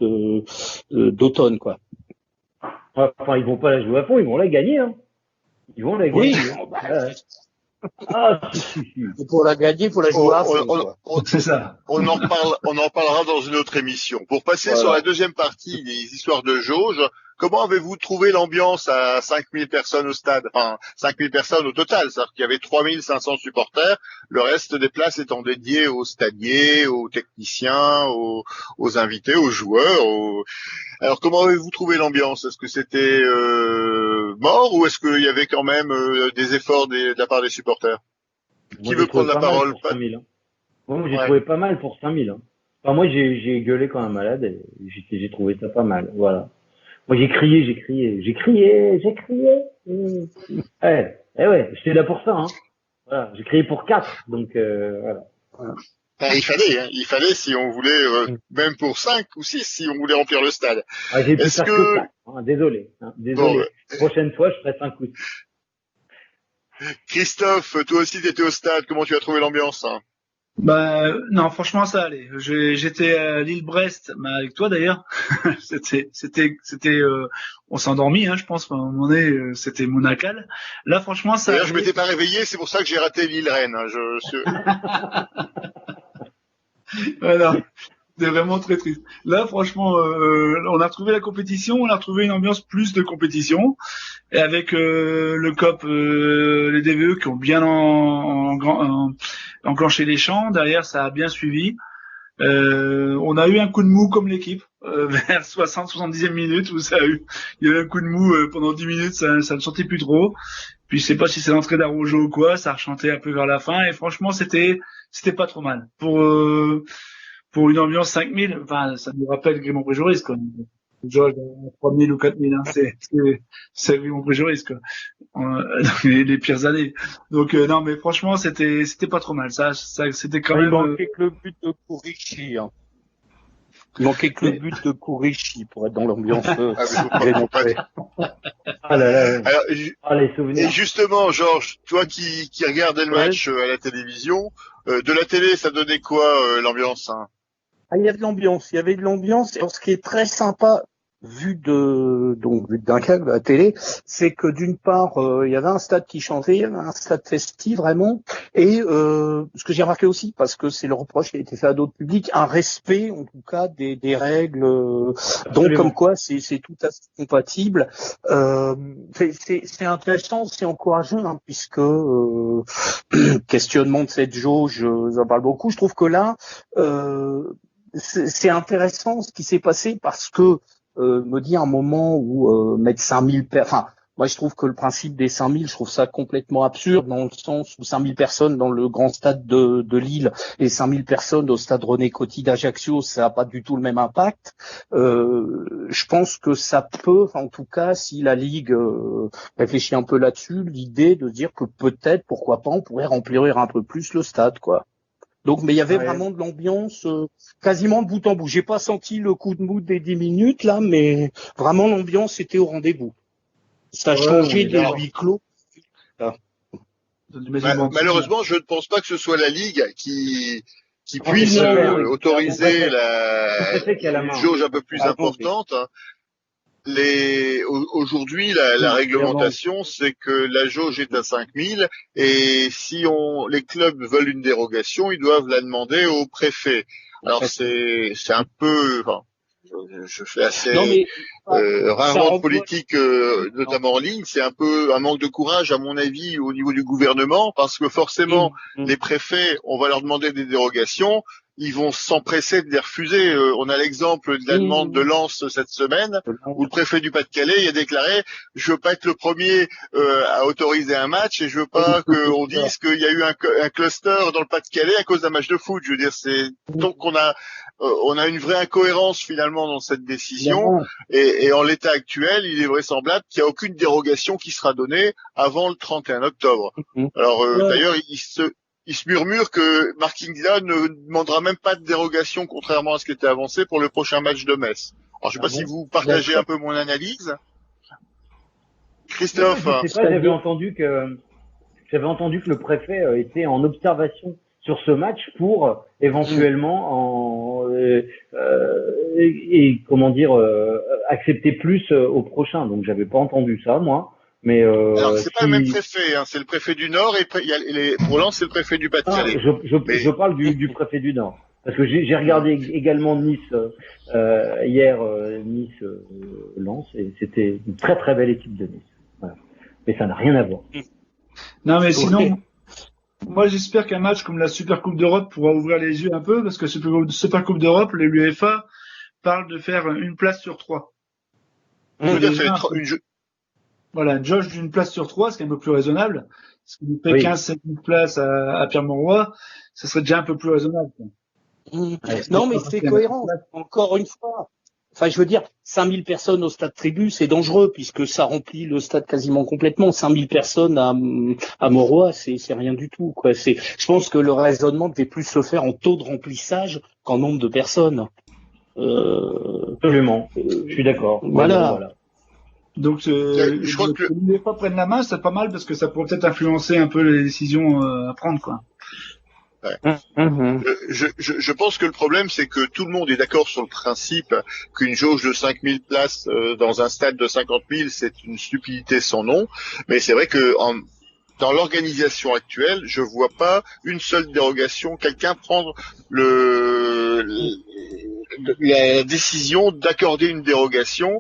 d'automne, quoi. Enfin, ils vont pas la jouer à fond, ils vont la gagner, hein. Ils vont la gagner. Oui. Pour la gagner, il faut la jouer à fond. C'est ça. On en parlera dans une autre émission. Pour passer sur la deuxième partie, les histoires de jauge. Comment avez-vous trouvé l'ambiance à 5000 personnes au stade? Enfin, 5000 personnes au total, c'est-à-dire qu'il y avait 3500 supporters, le reste des places étant dédiées aux stadiers, aux techniciens, aux invités, aux joueurs. Alors, comment avez-vous trouvé l'ambiance? Est-ce que c'était mort ou est-ce qu'il y avait quand même des efforts de la part des supporters? Qui veut prendre la parole? Moi, j'ai trouvé pas mal pour 5000. Hein. Enfin, moi, j'ai gueulé comme un malade et j'ai trouvé ça pas mal. Voilà. Moi, j'ai crié. Ouais, j'étais là pour ça, hein. Voilà, j'ai crié pour 4, donc voilà. Il fallait si on voulait, même pour 5 ou 6, si on voulait remplir le stade. Ah, j'ai pu faire que 4, hein, désolé. Bon, prochaine fois, je ferai 5 ou 6. Christophe, toi aussi, t'étais au stade, comment tu as trouvé l'ambiance, hein? Non, franchement, ça allait. J'étais à Lille-Brest, avec toi d'ailleurs. On s'est endormi, hein, je pense. À un moment donné, c'était monacal. Là, franchement, ça. D'ailleurs, je m'étais pas réveillé, c'est pour ça que j'ai raté Lille-Rennes. Hein, Voilà. C'était vraiment très triste. Là, franchement, on a retrouvé la compétition, on a retrouvé une ambiance plus de compétition, et avec le COP, les DVE qui ont bien enclenché les champs. Derrière, ça a bien suivi. On a eu un coup de mou comme l'équipe vers 60-70e minute où il y a eu un coup de mou pendant 10 minutes, ça ne sortait plus trop. Puis je sais pas si c'est l'entrée d'Arojo ou quoi, ça a rechanté un peu vers la fin et franchement c'était pas trop mal pour une ambiance 5000. Enfin, ça nous rappelle Grimont-Préjoris quoi. Déjà 3000 ou 4000, hein, c'est Grimont-Préjoris quoi. Dans les pires années. Donc non, mais franchement c'était pas trop mal. Ça c'était quand même. Il manquait que le but de Kourichi. Hein. Il manquait que le but de Kourichi pour être dans l'ambiance. Les souvenirs. Et justement, Georges, toi qui regardais le match à la télévision, de la télé, ça donnait quoi l'ambiance, hein? Il y avait de l'ambiance. Et ce qui est très sympa, vu d'un câble à la télé, c'est que d'une part, il y avait un stade qui chantait, il y avait un stade festif vraiment, et ce que j'ai remarqué aussi, parce que c'est le reproche qui a été fait à d'autres publics, un respect en tout cas des règles, donc comme quoi c'est tout à fait compatible. C'est intéressant, c'est encourageant, hein, puisque questionnement de cette jauge, j'en parle beaucoup. Je trouve que là, c'est intéressant ce qui s'est passé parce que me dit un moment où mettre 5000 enfin moi je trouve que le principe des 5000, je trouve ça complètement absurde dans le sens où 5000 personnes dans le grand stade de Lille et 5000 personnes au stade René Coty d'Ajaccio, ça n'a pas du tout le même impact. Je pense que ça peut, en tout cas si la Ligue réfléchit un peu là-dessus, l'idée de dire que peut-être, pourquoi pas, on pourrait remplir un peu plus le stade, quoi. Donc, mais il y avait vraiment de l'ambiance, quasiment de bout en bout. J'ai pas senti le coup de mou des 10 minutes, là, mais vraiment l'ambiance était au rendez-vous. Ça a changé des huis clos. Malheureusement, je ne pense pas que ce soit la Ligue qui puisse autoriser une jauge un peu plus importante. Aujourd'hui, la réglementation, c'est que la jauge est à 5000 et si les clubs veulent une dérogation, ils doivent la demander au préfet. Alors c'est un peu, enfin, je fais assez rarement de politique, notamment en ligne. C'est un peu un manque de courage, à mon avis, au niveau du gouvernement, parce que forcément, les préfets, on va leur demander des dérogations. Ils vont s'empresser de les refuser. On a l'exemple de la demande de Lens cette semaine, où le préfet du Pas-de-Calais a déclaré « Je veux pas être le premier à autoriser un match et je veux pas qu'on dise qu'il y a eu un cluster dans le Pas-de-Calais à cause d'un match de foot. » Je veux dire, donc on a une vraie incohérence finalement dans cette décision. Et en l'état actuel, il est vraisemblable qu'il n'y a aucune dérogation qui sera donnée avant le 31 octobre. Alors d'ailleurs, il se murmure que Marquinhos ne demandera même pas de dérogation, contrairement à ce qui était avancé pour le prochain match de Metz. Alors, je sais pas si vous partagez un peu mon analyse. Christophe. Je sais pas, j'avais entendu que le préfet était en observation sur ce match pour éventuellement accepter plus au prochain. Donc, j'avais pas entendu ça, moi. Mais alors c'est pas le même préfet, hein, c'est le préfet du Nord et pour Lens c'est le préfet du Pas-de-Calais. Je parle du préfet du Nord parce que j'ai regardé également Nice hier, Nice Lens et c'était une très très belle équipe de Nice. Voilà. Mais ça n'a rien à voir. Non mais sinon, moi j'espère qu'un match comme la Super Coupe d'Europe pourra ouvrir les yeux un peu parce que Super Coupe d'Europe, l'UEFA parle de faire une place sur 3. Voilà, une jauge d'une place sur 3, ce qui est un peu plus raisonnable. Si on fait 15-16 places à Pierre-Mauroy, ça serait déjà un peu plus raisonnable. Non, mais c'est cohérent. Encore une fois. Enfin, je veux dire, 5000 personnes au stade Tribu, c'est dangereux puisque ça remplit le stade quasiment complètement. 5000 personnes à Mauroy, c'est rien du tout, quoi. Je pense que le raisonnement devait plus se faire en taux de remplissage qu'en nombre de personnes. Absolument. Je suis d'accord. Voilà. Donc, je crois que les pas prennent la main, c'est pas mal parce que ça pourrait peut-être influencer un peu les décisions à prendre, quoi. Ouais. Je pense que le problème, c'est que tout le monde est d'accord sur le principe qu'une jauge de 5000 places dans un stade de 50 000, c'est une stupidité sans nom. Mais c'est vrai que dans l'organisation actuelle, je vois pas une seule dérogation, quelqu'un prendre la décision d'accorder une dérogation,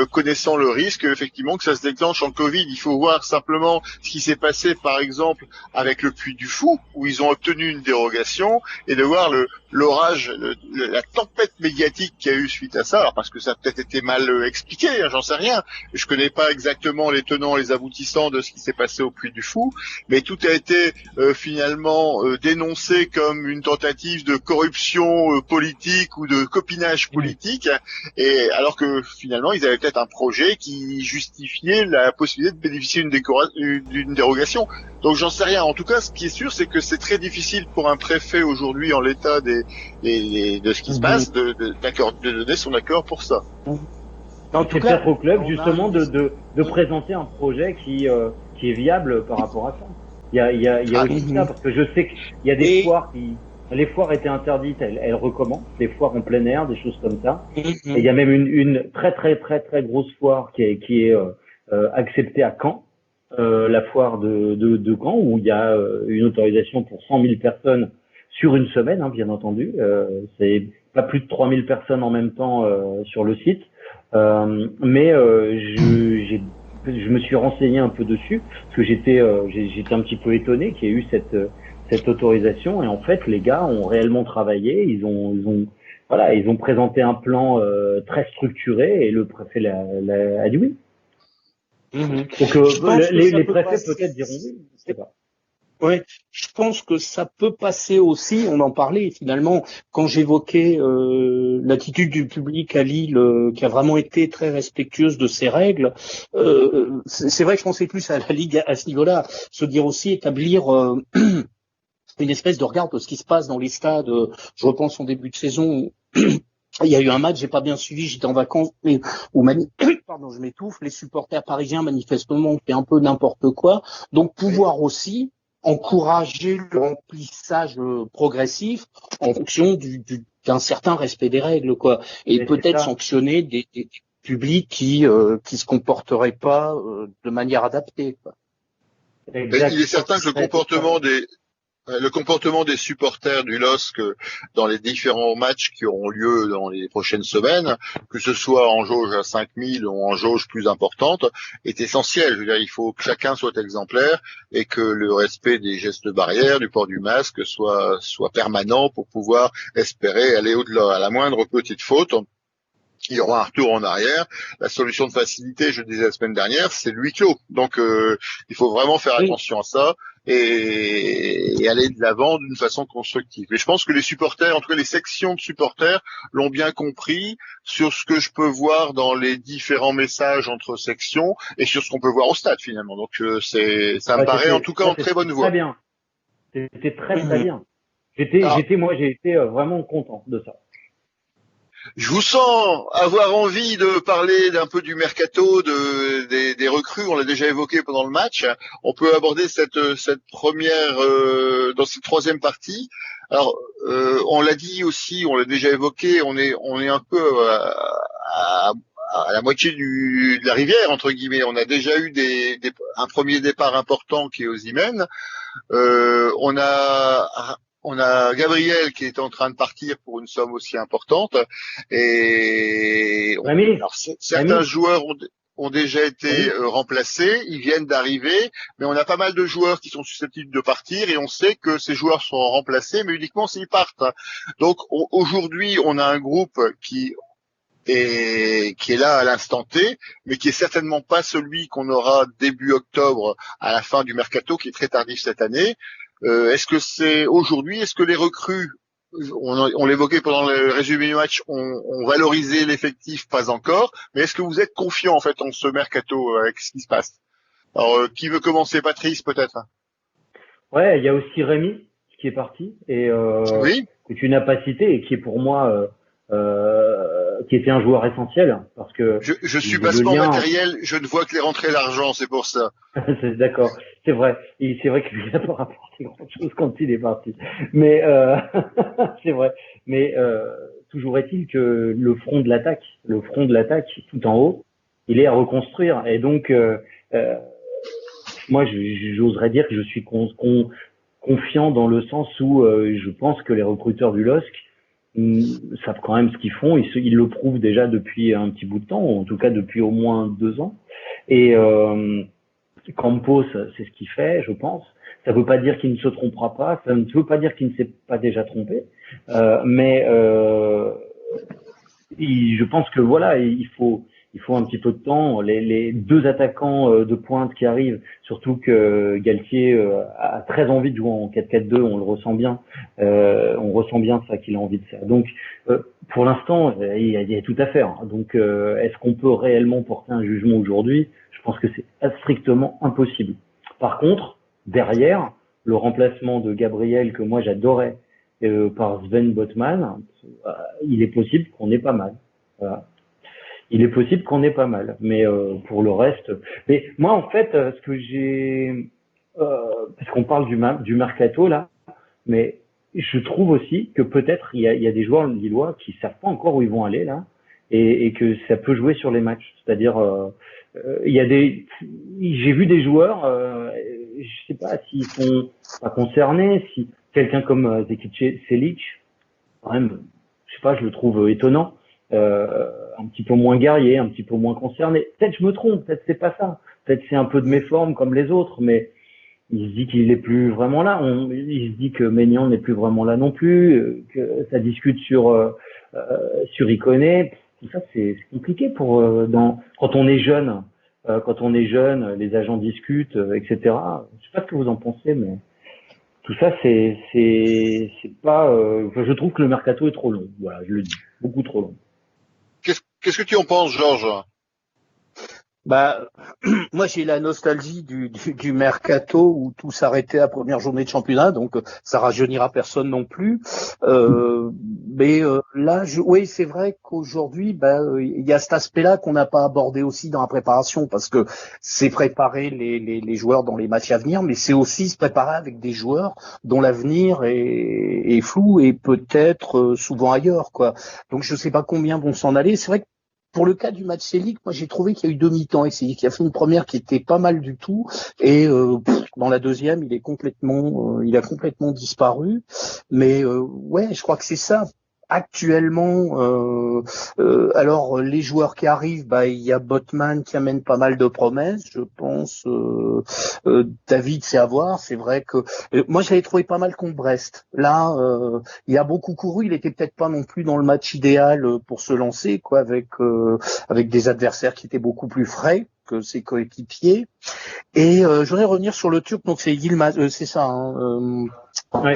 connaissant le risque effectivement que ça se déclenche en Covid. Il faut voir simplement ce qui s'est passé par exemple avec le Puy du Fou où ils ont obtenu une dérogation et de voir l'orage, la tempête médiatique qu'il y a eu suite à ça. Alors parce que ça a peut-être été mal expliqué, hein, j'en sais rien. Je connais pas exactement les tenants et les aboutissants de ce qui s'est passé au Puy du Fou, mais tout a été finalement dénoncé comme une tentative de corruption politique ou de copinage politique, et alors que finalement ils avaient peut-être un projet qui justifiait la possibilité de bénéficier d'une dérogation. Donc j'en sais rien. En tout cas, ce qui est sûr, c'est que c'est très difficile pour un préfet aujourd'hui, en l'état de ce qui se passe, de donner son accord pour ça. C'est peut-être au club justement de présenter un projet qui est viable par rapport à ça. Il y a aussi ça, parce que je sais qu'il y a des foires les foires étaient interdites, elles recommencent, les foires en plein air, des choses comme ça. Et il y a même une très très très très grosse foire qui est acceptée à Caen, la foire de Caen, où il y a une autorisation pour 100 000 personnes sur une semaine, hein, bien entendu. C'est pas plus de 3 000 personnes en même temps sur le site. Mais je me suis renseigné un peu dessus, parce que j'étais un petit peu étonné qu'il y ait eu cette autorisation, et en fait les gars ont réellement travaillé, ils ont voilà, ils ont présenté un plan très structuré et le préfet a dit oui. Donc les préfets peut-être diront oui, je sais pas. Ouais, je pense que ça peut passer aussi. On en parlait finalement quand j'évoquais l'attitude du public à Lille, qui a vraiment été très respectueuse de ses règles. C'est vrai que je pensais plus à la Ligue à ce niveau-là, se dire aussi établir une espèce de regard de ce qui se passe dans les stades. Je repense en début de saison. Il y a eu un match, j'ai pas bien suivi, j'étais en vacances, mais pardon, je m'étouffe. Les supporters parisiens manifestement ont fait un peu n'importe quoi. Donc pouvoir aussi encourager le remplissage progressif en fonction d'un certain respect des règles, quoi, et Mais peut-être sanctionner des publics qui se comporteraient pas de manière adaptée, quoi. Il est certain que le comportement des supporters du LOSC dans les différents matchs qui auront lieu dans les prochaines semaines, que ce soit en jauge à 5000 ou en jauge plus importante, est essentiel. Je veux dire, il faut que chacun soit exemplaire et que le respect des gestes barrières, du port du masque soit permanent pour pouvoir espérer aller au-delà. À la moindre petite faute, il y aura un retour en arrière. La solution de facilité, je le disais la semaine dernière, c'est le huis clos. Donc, il faut vraiment faire attention à ça et aller de l'avant d'une façon constructive. Et je pense que les supporters, en tout cas les sections de supporters, l'ont bien compris sur ce que je peux voir dans les différents messages entre sections et sur ce qu'on peut voir au stade finalement. Donc, ça me paraît en tout cas en très bonne voie. Très bien. C'était très bien. J'ai été vraiment content de ça. Je vous sens avoir envie de parler d'un peu du mercato, des recrues. On l'a déjà évoqué pendant le match. On peut aborder cette première dans cette troisième partie. Alors, on l'a dit aussi, on l'a déjà évoqué. On est un peu à la moitié de la rivière entre guillemets. On a déjà eu un premier départ important qui est Osimhen. On a Gabriel qui est en train de partir pour une somme aussi importante et certains joueurs ont déjà été remplacés, ils viennent d'arriver, mais on a pas mal de joueurs qui sont susceptibles de partir et on sait que ces joueurs sont remplacés, mais uniquement s'ils partent. Donc aujourd'hui, on a un groupe qui est là à l'instant T, mais qui est certainement pas celui qu'on aura début octobre à la fin du mercato, qui est très tardif cette année. Est-ce que c'est aujourd'hui, est-ce que les recrues, on l'évoquait pendant le résumé du match, ont valorisé l'effectif? Pas encore, mais est-ce que vous êtes confiant en fait en ce mercato avec ce qui se passe? Alors, qui veut commencer? Patrice, peut-être? Ouais, il y a aussi Rémi qui est parti et oui, que tu n'as pas cité et qui est pour moi qui était un joueur essentiel parce que je suis bassement matériel, je ne vois que les rentrées d'argent, c'est pour ça. D'accord, c'est vrai. Et c'est vrai qu'il n'a pas rapporté grand chose quand il est parti. Mais c'est vrai. Mais toujours est-il que le front de l'attaque tout en haut, il est à reconstruire. Et donc moi j'oserais dire que je suis confiant dans le sens où je pense que les recruteurs du LOSC savent quand même ce qu'ils font. Ils le prouvent déjà depuis un petit bout de temps, en tout cas depuis au moins 2 ans. Et Campos, c'est ce qu'il fait, je pense. Ça ne veut pas dire qu'il ne se trompera pas, ça ne veut pas dire qu'il ne s'est pas déjà trompé, mais je pense que voilà, il faut un petit peu de temps. Les 2 attaquants de pointe qui arrivent, surtout que Galtier a très envie de jouer en 4-4-2, on le ressent bien. On ressent bien ça qu'il a envie de faire. Donc, pour l'instant, il y a tout à faire. Donc, est-ce qu'on peut réellement porter un jugement aujourd'hui? Je pense que c'est strictement impossible. Par contre, derrière, le remplacement de Gabriel que moi j'adorais par Sven Botman, il est possible qu'on ait pas mal. Voilà. Il est possible qu'on ait pas mal, mais pour le reste. Mais moi, en fait, ce que j'ai, parce qu'on parle du mercato là, mais je trouve aussi que peut-être il y a des joueurs lillois qui savent pas encore où ils vont aller là, et que ça peut jouer sur les matchs. C'est-à-dire, il y a j'ai vu des joueurs, je sais pas s'ils sont pas concernés, si quelqu'un comme Zekic Selic, quand même, je sais pas, je le trouve étonnant. Un petit peu moins guerrier, un petit peu moins concerné. Peut-être je me trompe, peut-être c'est pas ça. Peut-être c'est un peu de méforme comme les autres, mais il se dit qu'il n'est plus vraiment là. Il se dit que Maignan n'est plus vraiment là non plus, que ça discute sur Iconé. Tout ça, c'est compliqué quand on est jeune. Quand on est jeune, les agents discutent, etc. Je sais pas ce que vous en pensez, mais tout ça, c'est pas. Je trouve que le mercato est trop long. Voilà, je le dis, beaucoup trop long. Qu'est-ce que tu en penses, Georges? Bah, moi j'ai la nostalgie du mercato où tout s'arrêtait à la première journée de championnat, donc ça rajeunira personne non plus. Mais là, oui, c'est vrai qu'aujourd'hui, il y a cet aspect-là qu'on n'a pas abordé aussi dans la préparation, parce que c'est préparer les joueurs dans les matchs à venir, mais c'est aussi se préparer avec des joueurs dont l'avenir est flou et peut-être souvent ailleurs, quoi. Donc je sais pas combien vont s'en aller. C'est vrai que pour le cas du match Selic, moi j'ai trouvé qu'il y a eu deux mi-temps et Selic qui a fait une première qui était pas mal du tout et dans la deuxième il a complètement disparu. Mais ouais, je crois que c'est ça. Actuellement, alors les joueurs qui arrivent, il y a Botman qui amène pas mal de promesses, je pense. David, c'est à voir. C'est vrai que moi je l'avais trouvé pas mal contre Brest. Là, il a beaucoup couru. Il était peut-être pas non plus dans le match idéal pour se lancer, quoi, avec des adversaires qui étaient beaucoup plus frais que ses coéquipiers. Et je voudrais revenir sur le Turc. Donc c'est Yilmaz, c'est ça. Hein, Ouais.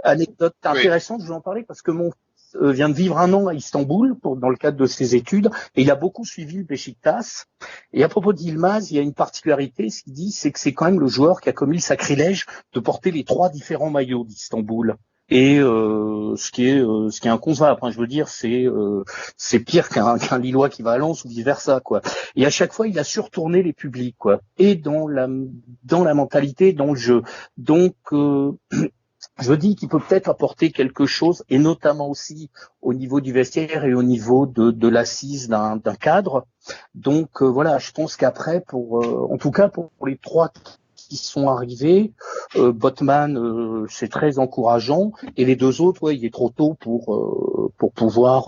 Anecdote intéressante, je vais en parler parce que mon fils vient de vivre un an à Istanbul dans le cadre de ses études et il a beaucoup suivi le Beşiktaş. Et à propos d'Yilmaz, il y a une particularité, ce qu'il dit, c'est que c'est quand même le joueur qui a commis le sacrilège de porter les 3 différents maillots d'Istanbul. Et ce qui est inconcevable. Après, je veux dire, c'est pire qu'un Lillois qui va à Lens ou vice versa, quoi. Et à chaque fois, il a surtourné les publics, quoi. Et dans la mentalité, dans le jeu. Donc je dis qu'il peut peut-être apporter quelque chose, et notamment aussi au niveau du vestiaire et au niveau de l'assise d'un cadre. Donc voilà, je pense qu'après, en tout cas pour les 3 qui sont arrivés, Botman, c'est très encourageant, et les 2 autres, ouais, il est trop tôt pour pouvoir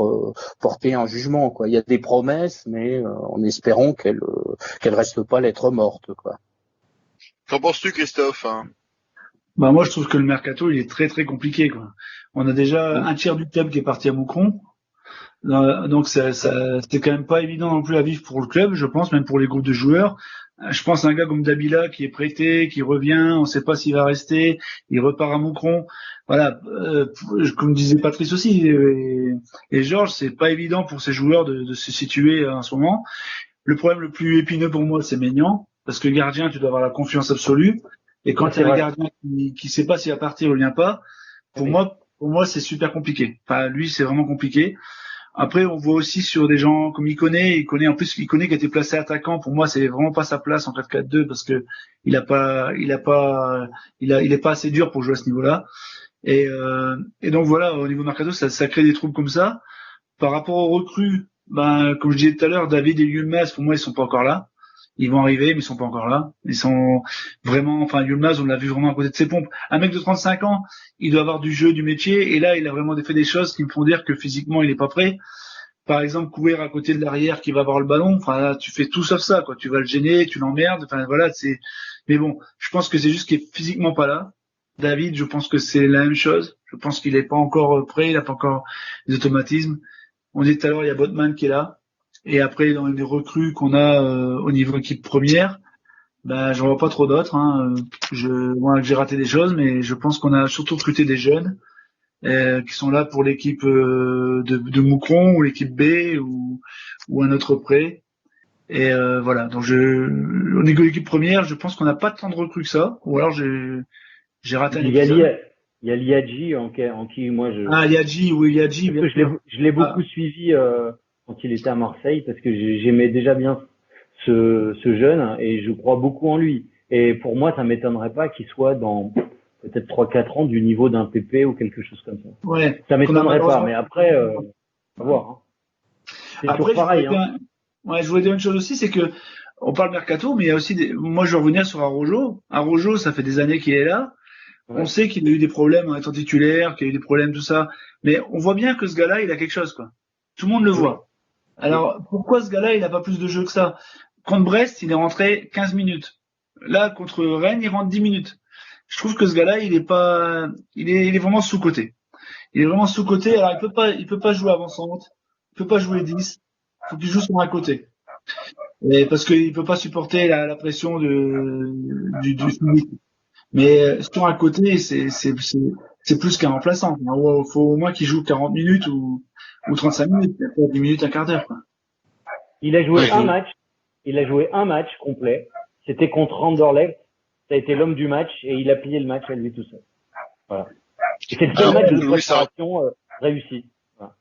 porter un jugement, quoi. Il y a des promesses, mais en espérant qu'elles restent pas lettre morte, quoi. Qu'en penses-tu, Christophe? Moi, je trouve que le mercato, il est très très compliqué, quoi. On a déjà un tiers du club qui est parti à Moucron. Donc c'était quand même pas évident non plus à vivre pour le club, je pense, même pour les groupes de joueurs. Je pense à un gars comme Dabila qui est prêté, qui revient, on sait pas s'il va rester, il repart à Moucron. Voilà, comme disait Patrice aussi, et Georges, c'est pas évident pour ces joueurs de se situer en ce moment. Le problème le plus épineux pour moi, c'est Maignan, parce que gardien, tu dois avoir la confiance absolue. Et quand il y a un gardien qui sait pas s'il va partir ou il vient pas, pour moi, c'est super compliqué. Enfin, lui, c'est vraiment compliqué. Après, on voit aussi sur des gens comme Iconé qui a été placé attaquant. Pour moi, c'est vraiment pas sa place en 4-4-2 parce que il est pas assez dur pour jouer à ce niveau-là. Et donc voilà, au niveau mercato, ça crée des troubles comme ça. Par rapport aux recrues, comme je disais tout à l'heure, David et Yilmaz, pour moi, ils sont pas encore là. Ils vont arriver, mais ils sont pas encore là. Ils sont vraiment, Yilmaz, on l'a vu vraiment à côté de ses pompes. Un mec de 35 ans, il doit avoir du jeu, du métier, et là, il a vraiment fait des choses qui me font dire que physiquement, il est pas prêt. Par exemple, courir à côté de l'arrière qui va avoir le ballon, là, tu fais tout sauf ça, quoi. Tu vas le gêner, tu l'emmerdes, voilà, mais bon, je pense que c'est juste qu'il est physiquement pas là. David, je pense que c'est la même chose. Je pense qu'il est pas encore prêt, il a pas encore les automatismes. On dit tout à l'heure, il y a Botman qui est là. Et après, dans les recrues qu'on a au niveau équipe première, j'en vois pas trop d'autres. J'ai raté des choses, mais je pense qu'on a surtout recruté des jeunes qui sont là pour l'équipe de Moucron ou l'équipe B ou un autre prêt. Et voilà. Donc au niveau de l'équipe première, je pense qu'on n'a pas tant de recrues que ça. Ou alors j'ai raté un épisode. Il y a Liadji en qui moi je. Liadji, oui, Liadji. Je l'ai beaucoup suivi quand il était à Marseille parce que j'aimais déjà bien ce jeune et je crois beaucoup en lui. Et pour moi, ça m'étonnerait pas qu'il soit dans peut-être 3-4 ans du niveau d'un PP ou quelque chose comme ça. Ouais. Ça m'étonnerait pas, mais après, à voir. Hein. C'est toujours pareil. Je voulais dire une chose aussi, c'est que on parle mercato, mais il y a aussi moi, je vais revenir sur Araujo. Araujo, ça fait des années qu'il est là. Ouais. On sait qu'il a eu des problèmes en étant titulaire, qu'il a eu des problèmes, tout ça. Mais on voit bien que ce gars-là, il a quelque chose, quoi. Tout le monde le voit. Alors, pourquoi ce gars-là, il n'a pas plus de jeu que ça? Contre Brest, il est rentré 15 minutes. Là, contre Rennes, il rentre 10 minutes. Je trouve que ce gars-là, il est vraiment sous-coté. Il est vraiment sous-coté. Alors, il peut pas jouer avant-centre. Il peut pas jouer 10. Il faut qu'il joue sur un côté. Et parce qu'il peut pas supporter la pression du public. Mais sur un côté, c'est plus qu'un remplaçant. Il faut au moins qu'il joue 40 minutes ou 35 minutes. 10 minutes, un quart d'heure, quoi. Il a joué un match. Il a joué un match complet. C'était contre Anderlecht. Ça a été l'homme du match et il a plié le match à lui tout seul. Voilà. Et c'est le seul match de préparation réussi. Voilà.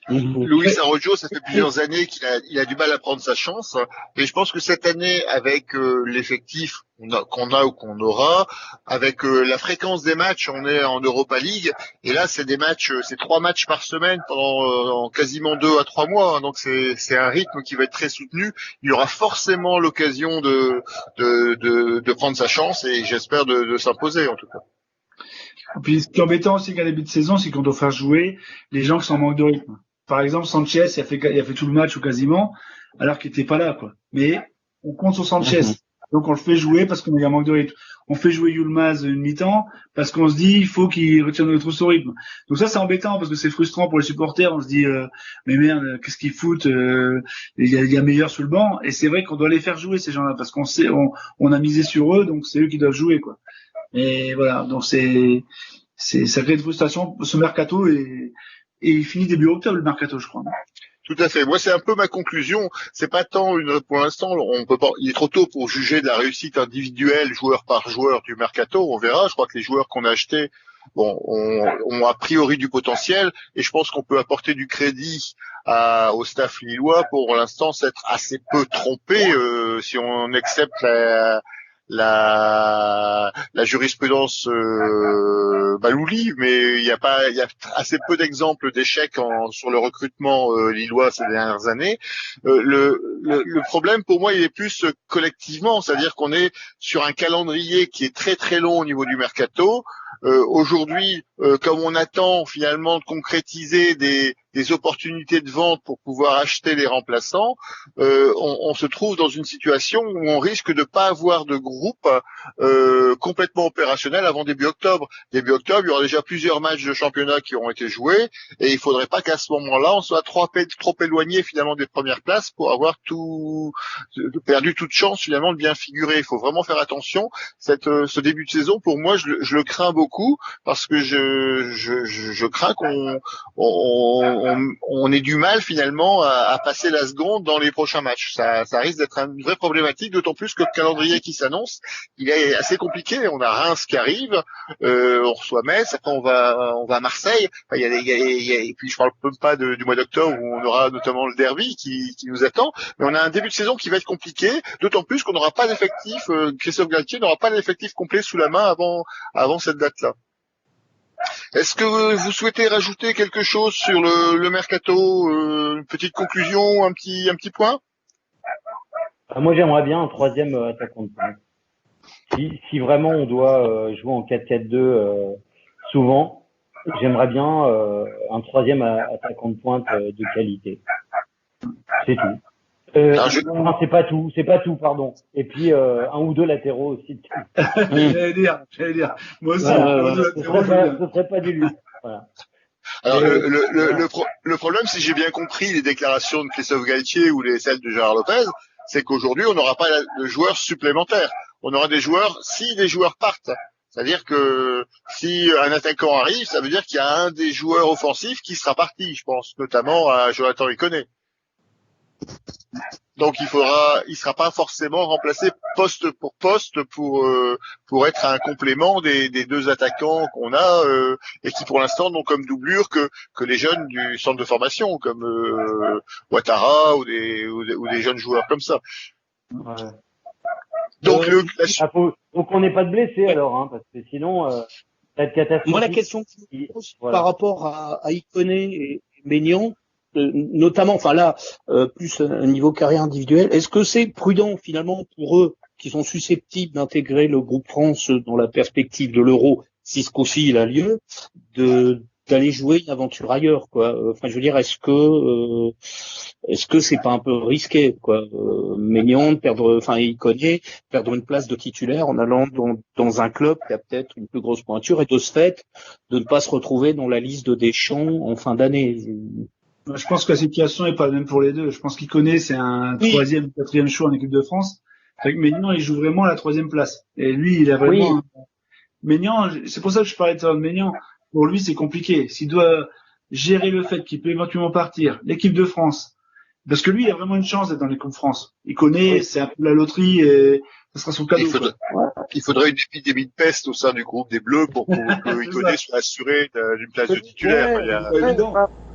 Luis Arrojo, ça fait plusieurs années qu'il a du mal à prendre sa chance. Et je pense que cette année, avec l'effectif qu'on a ou qu'on aura, avec la fréquence des matchs, on est en Europa League. Et là, c'est des matchs, c'est 3 matchs par semaine pendant quasiment 2 à 3 mois. Donc c'est un rythme qui va être très soutenu. Il y aura forcément l'occasion de prendre sa chance et j'espère de s'imposer en tout cas. Et puis, ce qui est embêtant aussi qu'à début de saison, c'est qu'on doit faire jouer les gens qui sont en manque de rythme. Par exemple, Sanchez, il a fait tout le match ou quasiment, alors qu'il était pas là, quoi. Mais on compte sur Sanchez. Donc, on le fait jouer parce qu'on est en manque de rythme. On fait jouer Yilmaz une mi-temps parce qu'on se dit, il faut qu'il retienne notre son rythme. Donc ça, c'est embêtant parce que c'est frustrant pour les supporters. On se dit, mais merde, qu'est-ce qu'ils foutent? Il y a meilleur sur le banc. Et c'est vrai qu'on doit les faire jouer, ces gens-là, parce qu'on sait, on a misé sur eux, donc c'est eux qui doivent jouer, quoi. Et voilà, donc ça crée une frustration, ce mercato, et il finit début octobre, le mercato, je crois. Tout à fait. Moi, c'est un peu ma conclusion. C'est pas tant pour l'instant, on peut pas, il est trop tôt pour juger de la réussite individuelle, joueur par joueur du mercato. On verra. Je crois que les joueurs qu'on a achetés, ont a priori du potentiel, et je pense qu'on peut apporter du crédit au staff lillois pour l'instant s'être assez peu trompé, si on accepte la jurisprudence Balouli, mais il y a assez peu d'exemples d'échecs sur le recrutement lillois ces dernières années. Le problème pour moi, il est plus collectivement, c'est-à-dire qu'on est sur un calendrier qui est très très long au niveau du mercato. Aujourd'hui, comme on attend finalement de concrétiser des opportunités de vente pour pouvoir acheter les remplaçants, on se trouve dans une situation où on risque de pas avoir de groupe complètement opérationnel avant début octobre. Début octobre, il y aura déjà plusieurs matchs de championnat qui auront été joués, et il faudrait pas qu'à ce moment-là, on soit trop éloigné finalement des premières places pour avoir perdu toute chance finalement de bien figurer. Il faut vraiment faire attention. Ce début de saison, pour moi, je le crains beaucoup, parce que je crains qu'on ait du mal finalement à passer la seconde dans les prochains matchs. Ça risque d'être une vraie problématique, d'autant plus que le calendrier qui s'annonce, il est assez compliqué. On a Reims qui arrive, on reçoit Metz, après on va à Marseille. Enfin, et puis je parle même pas du mois d'octobre où on aura notamment le derby qui nous attend. Mais on a un début de saison qui va être compliqué, d'autant plus qu'on n'aura pas d'effectif. Christophe Galtier n'aura pas d'effectif complet sous la main avant cette date-là. Est-ce que vous souhaitez rajouter quelque chose sur le mercato, une petite conclusion, un petit point? Moi, j'aimerais bien un troisième attaquant de pointe. Si vraiment on doit jouer en 4-4-2 souvent, j'aimerais bien un troisième attaquant de pointe de qualité. C'est tout. Non, c'est pas tout, pardon. Et puis un ou deux latéraux aussi. J'allais dire. Moi aussi. Ce serait pas du luxe. Voilà. Alors le problème, si j'ai bien compris les déclarations de Christophe Galtier ou celles de Gérard Lopez, c'est qu'aujourd'hui on n'aura pas de joueurs supplémentaires. On aura des joueurs si des joueurs partent. C'est-à-dire que si un attaquant arrive, ça veut dire qu'il y a un des joueurs offensifs qui sera parti. Je pense notamment à Jonathan Iconé. Donc il sera pas forcément remplacé poste pour poste pour être un complément des deux attaquants qu'on a et qui pour l'instant n'ont comme doublure que les jeunes du centre de formation comme Ouattara ou des jeunes joueurs comme ça. Ouais. Donc faut qu'on n'ait pas de blessés alors, hein, parce que sinon ça va être catastrophique. Moi la question par rapport à Iconé et Maignan, notamment, enfin là, plus un niveau carrière individuel, est-ce que c'est prudent finalement pour eux qui sont susceptibles d'intégrer le groupe France dans la perspective de l'Euro, si ce coup-ci il a lieu, d'aller jouer une aventure ailleurs, quoi. Enfin, je veux dire, est-ce que c'est pas un peu risqué, quoi, Maignan de perdre, enfin, il connaît perdre une place de titulaire en allant dans un club qui a peut-être une plus grosse pointure et de ce fait de ne pas se retrouver dans la liste de Deschamps en fin d'année. Je pense que la situation est pas la même pour les deux. Je pense qu'il connaît, c'est un troisième, quatrième choix en équipe de France. Avec Maignan, il joue vraiment à la troisième place. Et lui, il a vraiment, Maignan, c'est pour ça que je parlais de Maignan. Pour lui, c'est compliqué. S'il doit gérer le fait qu'il peut éventuellement partir, l'équipe de France, parce que lui, il a vraiment une chance d'être dans l'équipe de France. Il connaît, c'est un peu la loterie et ça sera son cadeau. Il faudrait une épidémie de peste au sein du groupe des Bleus pour que Iconé soit assuré d'une place de titulaire.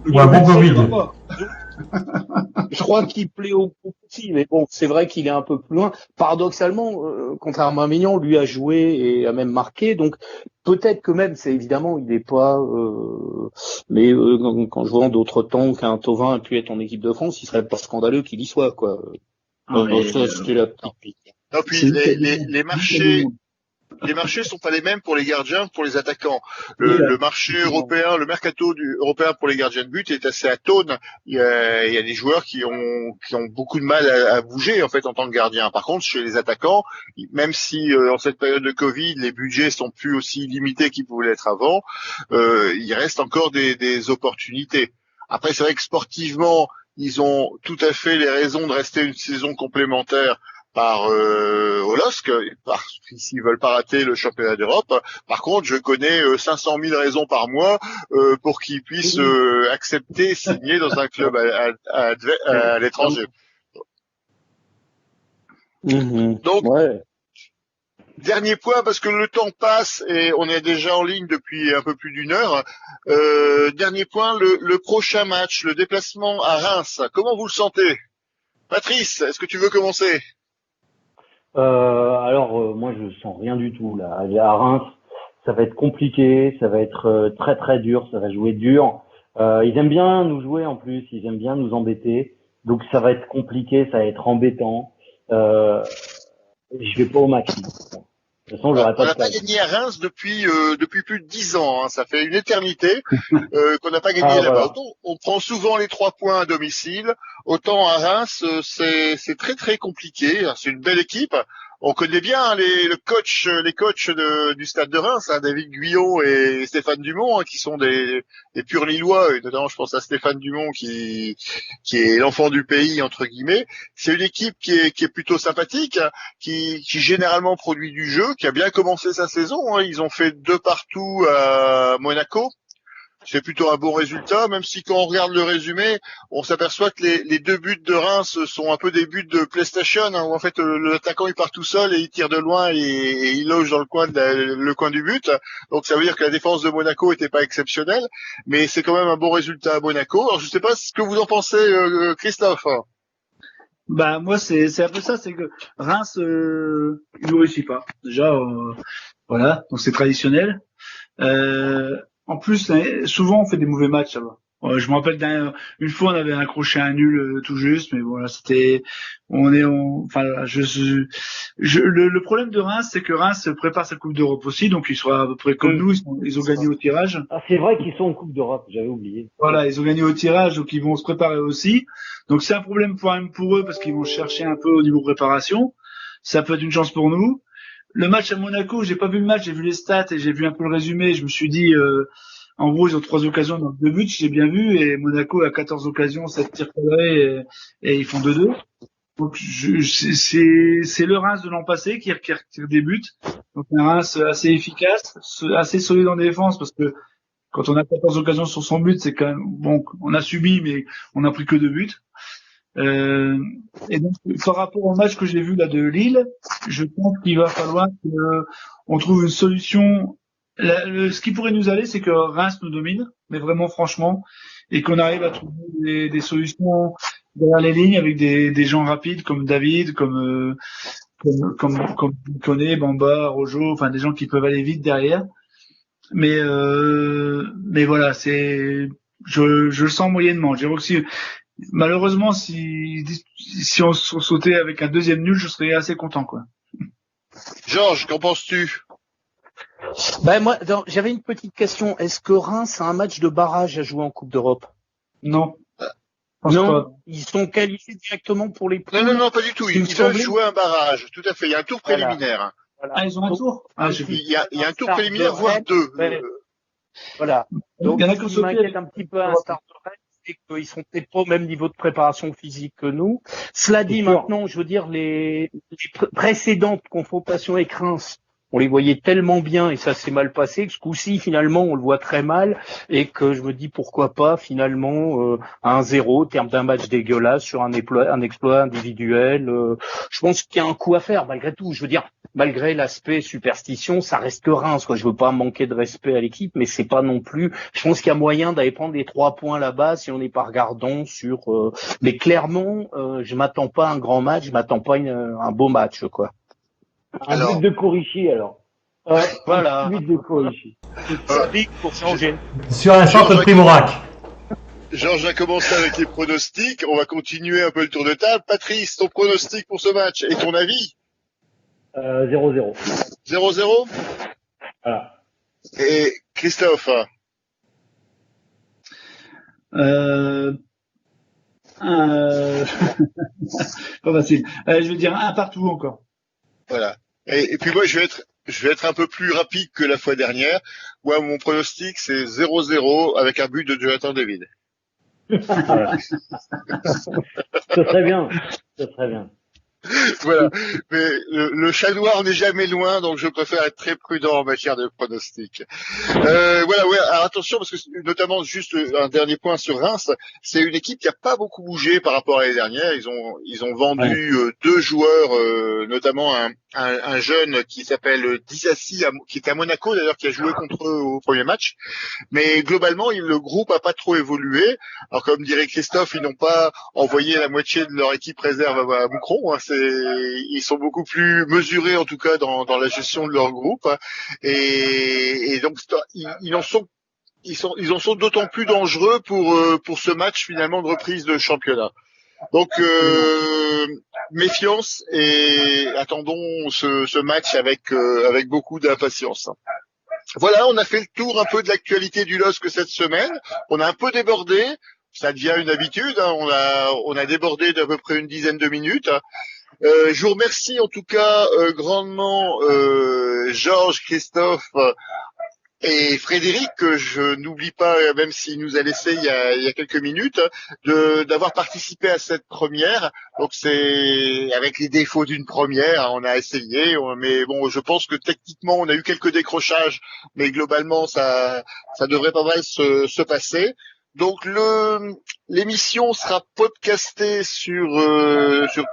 Ou un bon Covid. Je crois qu'il plaît au groupe aussi, mais bon, c'est vrai qu'il est un peu plus loin. Paradoxalement, contrairement à Maignan, lui a joué et a même marqué, donc peut-être que même, c'est évidemment, il n'est pas. Mais quand je vois d'autres temps qu'un Thauvin a pu être en équipe de France, il serait pas scandaleux qu'il y soit, quoi. Ça, c'était la petite pique. Non, puis les marchés sont pas les mêmes pour les gardiens, pour les attaquants. Le marché européen, le mercato européen pour les gardiens de but est assez atone. Il y a des joueurs qui ont beaucoup de mal à bouger, en fait, en tant que gardien. Par contre, chez les attaquants, même si, en cette période de Covid, les budgets sont plus aussi limités qu'ils pouvaient l'être avant, il reste encore des opportunités. Après, c'est vrai que sportivement, ils ont tout à fait les raisons de rester une saison complémentaire par au LOSC, s'ils veulent pas rater le championnat d'Europe. Par contre, je connais 500 000 raisons par mois pour qu'ils puissent accepter signer dans un club à l'étranger. Donc, dernier point, parce que le temps passe et on est déjà en ligne depuis un peu plus d'une heure. Dernier point, le prochain match, le déplacement à Reims. Comment vous le sentez? Patrice, est-ce que tu veux commencer? Alors, moi, je sens rien du tout, là. Aller à Reims, ça va être compliqué, ça va être très très dur, ça va jouer dur. Ils aiment bien nous jouer en plus, ils aiment bien nous embêter. Donc ça va être compliqué, ça va être embêtant. Je vais pas au match. De toute façon, j'aurais pas on n'a pas gagné à Reims depuis plus de 10 ans. Hein. Ça fait une éternité qu'on n'a pas gagné là-bas. Voilà. On prend souvent les 3 points à domicile. Autant à Reims, c'est très très compliqué. C'est une belle équipe. On connaît bien les coachs du Stade de Reims, hein, David Guyot et Stéphane Dumont, hein, qui sont des purs Lillois. Et notamment, je pense à Stéphane Dumont qui est l'enfant du pays entre guillemets. C'est une équipe qui est plutôt sympathique, hein, qui généralement produit du jeu, qui a bien commencé sa saison. Hein. Ils ont fait 2 partout à Monaco. C'est plutôt un bon résultat, même si quand on regarde le résumé, on s'aperçoit que les 2 buts de Reims sont un peu des buts de PlayStation, hein, où en fait l'attaquant il part tout seul et il tire de loin et il loge dans le coin du but. Donc ça veut dire que la défense de Monaco était pas exceptionnelle, mais c'est quand même un bon résultat à Monaco. Alors je sais pas ce que vous en pensez, Christophe. Bah moi c'est un peu ça, c'est que Reims il ne réussit pas. Déjà voilà, donc c'est traditionnel. En plus, souvent on fait des mauvais matchs là-bas. Je me rappelle une fois on avait accroché un nul tout juste, mais voilà, c'était, le problème de Reims, c'est que Reims prépare sa Coupe d'Europe aussi, donc il sera à peu près comme nous, ils ont gagné au tirage. Ah, c'est vrai qu'ils sont en Coupe d'Europe, j'avais oublié. Voilà, ils ont gagné au tirage, donc ils vont se préparer aussi. Donc c'est un problème pour eux parce qu'ils vont chercher un peu au niveau préparation. Ça peut être une chance pour nous. Le match à Monaco, j'ai pas vu le match, j'ai vu les stats et j'ai vu un peu le résumé. Je me suis dit, en gros, ils ont 3 occasions dans 2 buts, j'ai bien vu, et Monaco a 14 occasions, 7 tirs cadrés, et ils font 2-2. Donc, c'est le Reims de l'an passé qui retire des buts. Donc, un Reims assez efficace, assez solide en défense, parce que quand on a 14 occasions sur son but, c'est quand même, bon, on a subi, mais on n'a pris que 2 buts. Et donc, par rapport au match que j'ai vu là de Lille, je pense qu'il va falloir qu'on trouve une solution. Ce qui pourrait nous aller, c'est que Reims nous domine, mais vraiment franchement, et qu'on arrive à trouver des solutions derrière les lignes avec des gens rapides comme David, comme Koné, Bamba, Rojo, enfin des gens qui peuvent aller vite derrière. Mais voilà, je le sens moyennement. Je dirais aussi, malheureusement, si on sautait avec un deuxième nul, je serais assez content, quoi. Georges, qu'en penses-tu? Moi, j'avais une petite question. Est-ce que Reims a un match de barrage à jouer en Coupe d'Europe? Non. Non, ils sont qualifiés directement pour les poules. Non, pas du tout. Ils doivent jouer un barrage. Tout à fait. Il y a un tour préliminaire. Voilà. Ah, ils ont un tour? Il y a un tour préliminaire, voire deux. Voilà. Donc, il y en a ce qui m'inquiète un petit peu à l'instar de Rennes, c'est qu'ils sont peut-être pas au même niveau de préparation physique que nous. Cela dit, maintenant, je veux dire, les précédentes confrontations avec Reims, on les voyait tellement bien et ça s'est mal passé que ce coup-ci, finalement, on le voit très mal et que je me dis pourquoi pas, finalement, 1-0 au terme d'un match dégueulasse sur un exploit individuel. Je pense qu'il y a un coup à faire, malgré tout. Je veux dire, malgré l'aspect superstition, ça reste que Reims, quoi. Je veux pas manquer de respect à l'équipe, mais c'est pas non plus. Je pense qu'il y a moyen d'aller prendre les 3 points là-bas si on n'est pas regardant sur. Mais clairement, je m'attends pas à un grand match, je m'attends pas à un beau match, quoi. Un but de Korichi, alors. Voilà. Un but de Korichi. Pour changer. Sur un centre de Primorac. Georges a commencé avec les pronostics. On va continuer un peu le tour de table. Patrice, ton pronostic pour ce match et ton avis? 0-0. 0-0? Voilà. Et Christophe? Pas facile. Je vais dire un partout encore. Voilà. Et puis moi, je vais être un peu plus rapide que la fois dernière. Moi, mon pronostic, c'est 0-0 avec un but de Jonathan David. Voilà. Ce serait bien. Voilà. Mais le chat noir n'est jamais loin, donc je préfère être très prudent en matière de pronostic. Voilà, ouais. Alors attention, parce que notamment juste un dernier point sur Reims, c'est une équipe qui a pas beaucoup bougé par rapport à l'année dernière. Ils ont vendu 2 joueurs, notamment un jeune qui s'appelle Disassi, qui est à Monaco d'ailleurs, qui a joué contre eux au premier match. Mais globalement, le groupe a pas trop évolué. Alors comme dirait Christophe, ils n'ont pas envoyé la moitié de leur équipe réserve à Moucron. Ils sont beaucoup plus mesurés en tout cas dans la gestion de leur groupe. Et donc ils en sont d'autant plus dangereux pour ce match finalement de reprise de championnat. Donc méfiance et attendons ce match avec beaucoup d'impatience. Voilà, on a fait le tour un peu de l'actualité du LOSC cette semaine. On a un peu débordé, ça devient une habitude. Hein. On a débordé d'à peu près une dizaine de minutes. Je vous remercie en tout cas grandement Georges, Christophe et Frédéric, que je n'oublie pas, même s'il nous a laissé il y a quelques minutes, d'avoir participé à cette première. Donc c'est avec les défauts d'une première, on a essayé, mais bon, je pense que techniquement on a eu quelques décrochages, mais globalement ça devrait pas mal se passer. Donc l'émission sera podcastée sur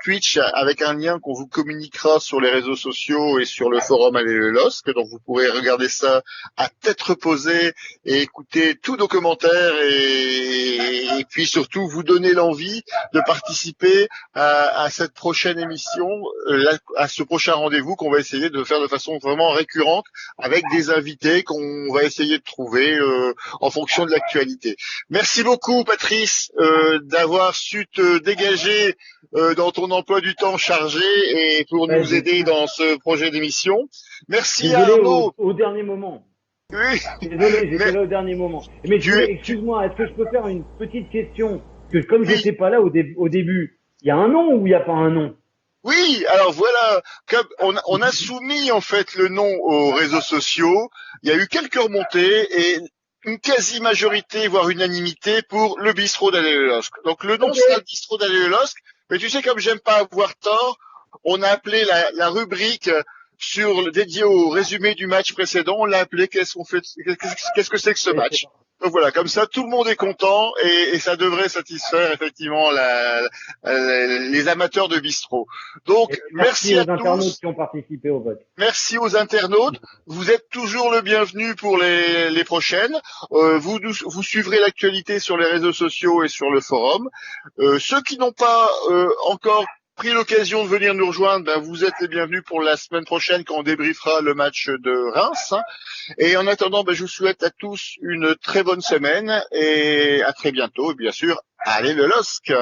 Twitch avec un lien qu'on vous communiquera sur les réseaux sociaux et sur le forum Allez le LOSC. Donc vous pourrez regarder ça à tête reposée et écouter tous nos commentaires et puis surtout vous donner l'envie de participer à cette prochaine émission, à ce prochain rendez-vous qu'on va essayer de faire de façon vraiment récurrente avec des invités qu'on va essayer de trouver en fonction de l'actualité. Merci beaucoup Patrice d'avoir su te dégager dans ton emploi du temps chargé et pour nous aider dans ce projet d'émission. Merci désolé Arnaud. Au dernier moment. Oui. Désolé, j'étais là au dernier moment. Mais excuse-moi, est-ce que je peux faire une petite question? Que comme j'étais pas là au début, il y a un nom ou il n'y a pas un nom? Oui, alors voilà, comme on a soumis en fait le nom aux réseaux sociaux, il y a eu quelques remontées et une quasi-majorité, voire unanimité pour le bistrot d'Allez le LOSC. Donc le nom sera le bistrot d'Allez le LOSC, mais tu sais, comme j'aime pas avoir tort, on a appelé la rubrique dédiée au résumé du match précédent, on l'a appelé qu'est-ce que c'est que ce match. Donc voilà, comme ça tout le monde est content et ça devrait satisfaire effectivement les amateurs de bistrot. Donc merci à tous. Merci aux internautes qui ont participé au vote. Merci aux internautes. Vous êtes toujours le bienvenu pour les prochaines. Vous suivrez l'actualité sur les réseaux sociaux et sur le forum. Ceux qui n'ont pas encore pris l'occasion de venir nous rejoindre, vous êtes les bienvenus pour la semaine prochaine quand on débriefera le match de Reims. Et en attendant, je vous souhaite à tous une très bonne semaine et à très bientôt. Et bien sûr, allez le LOSC!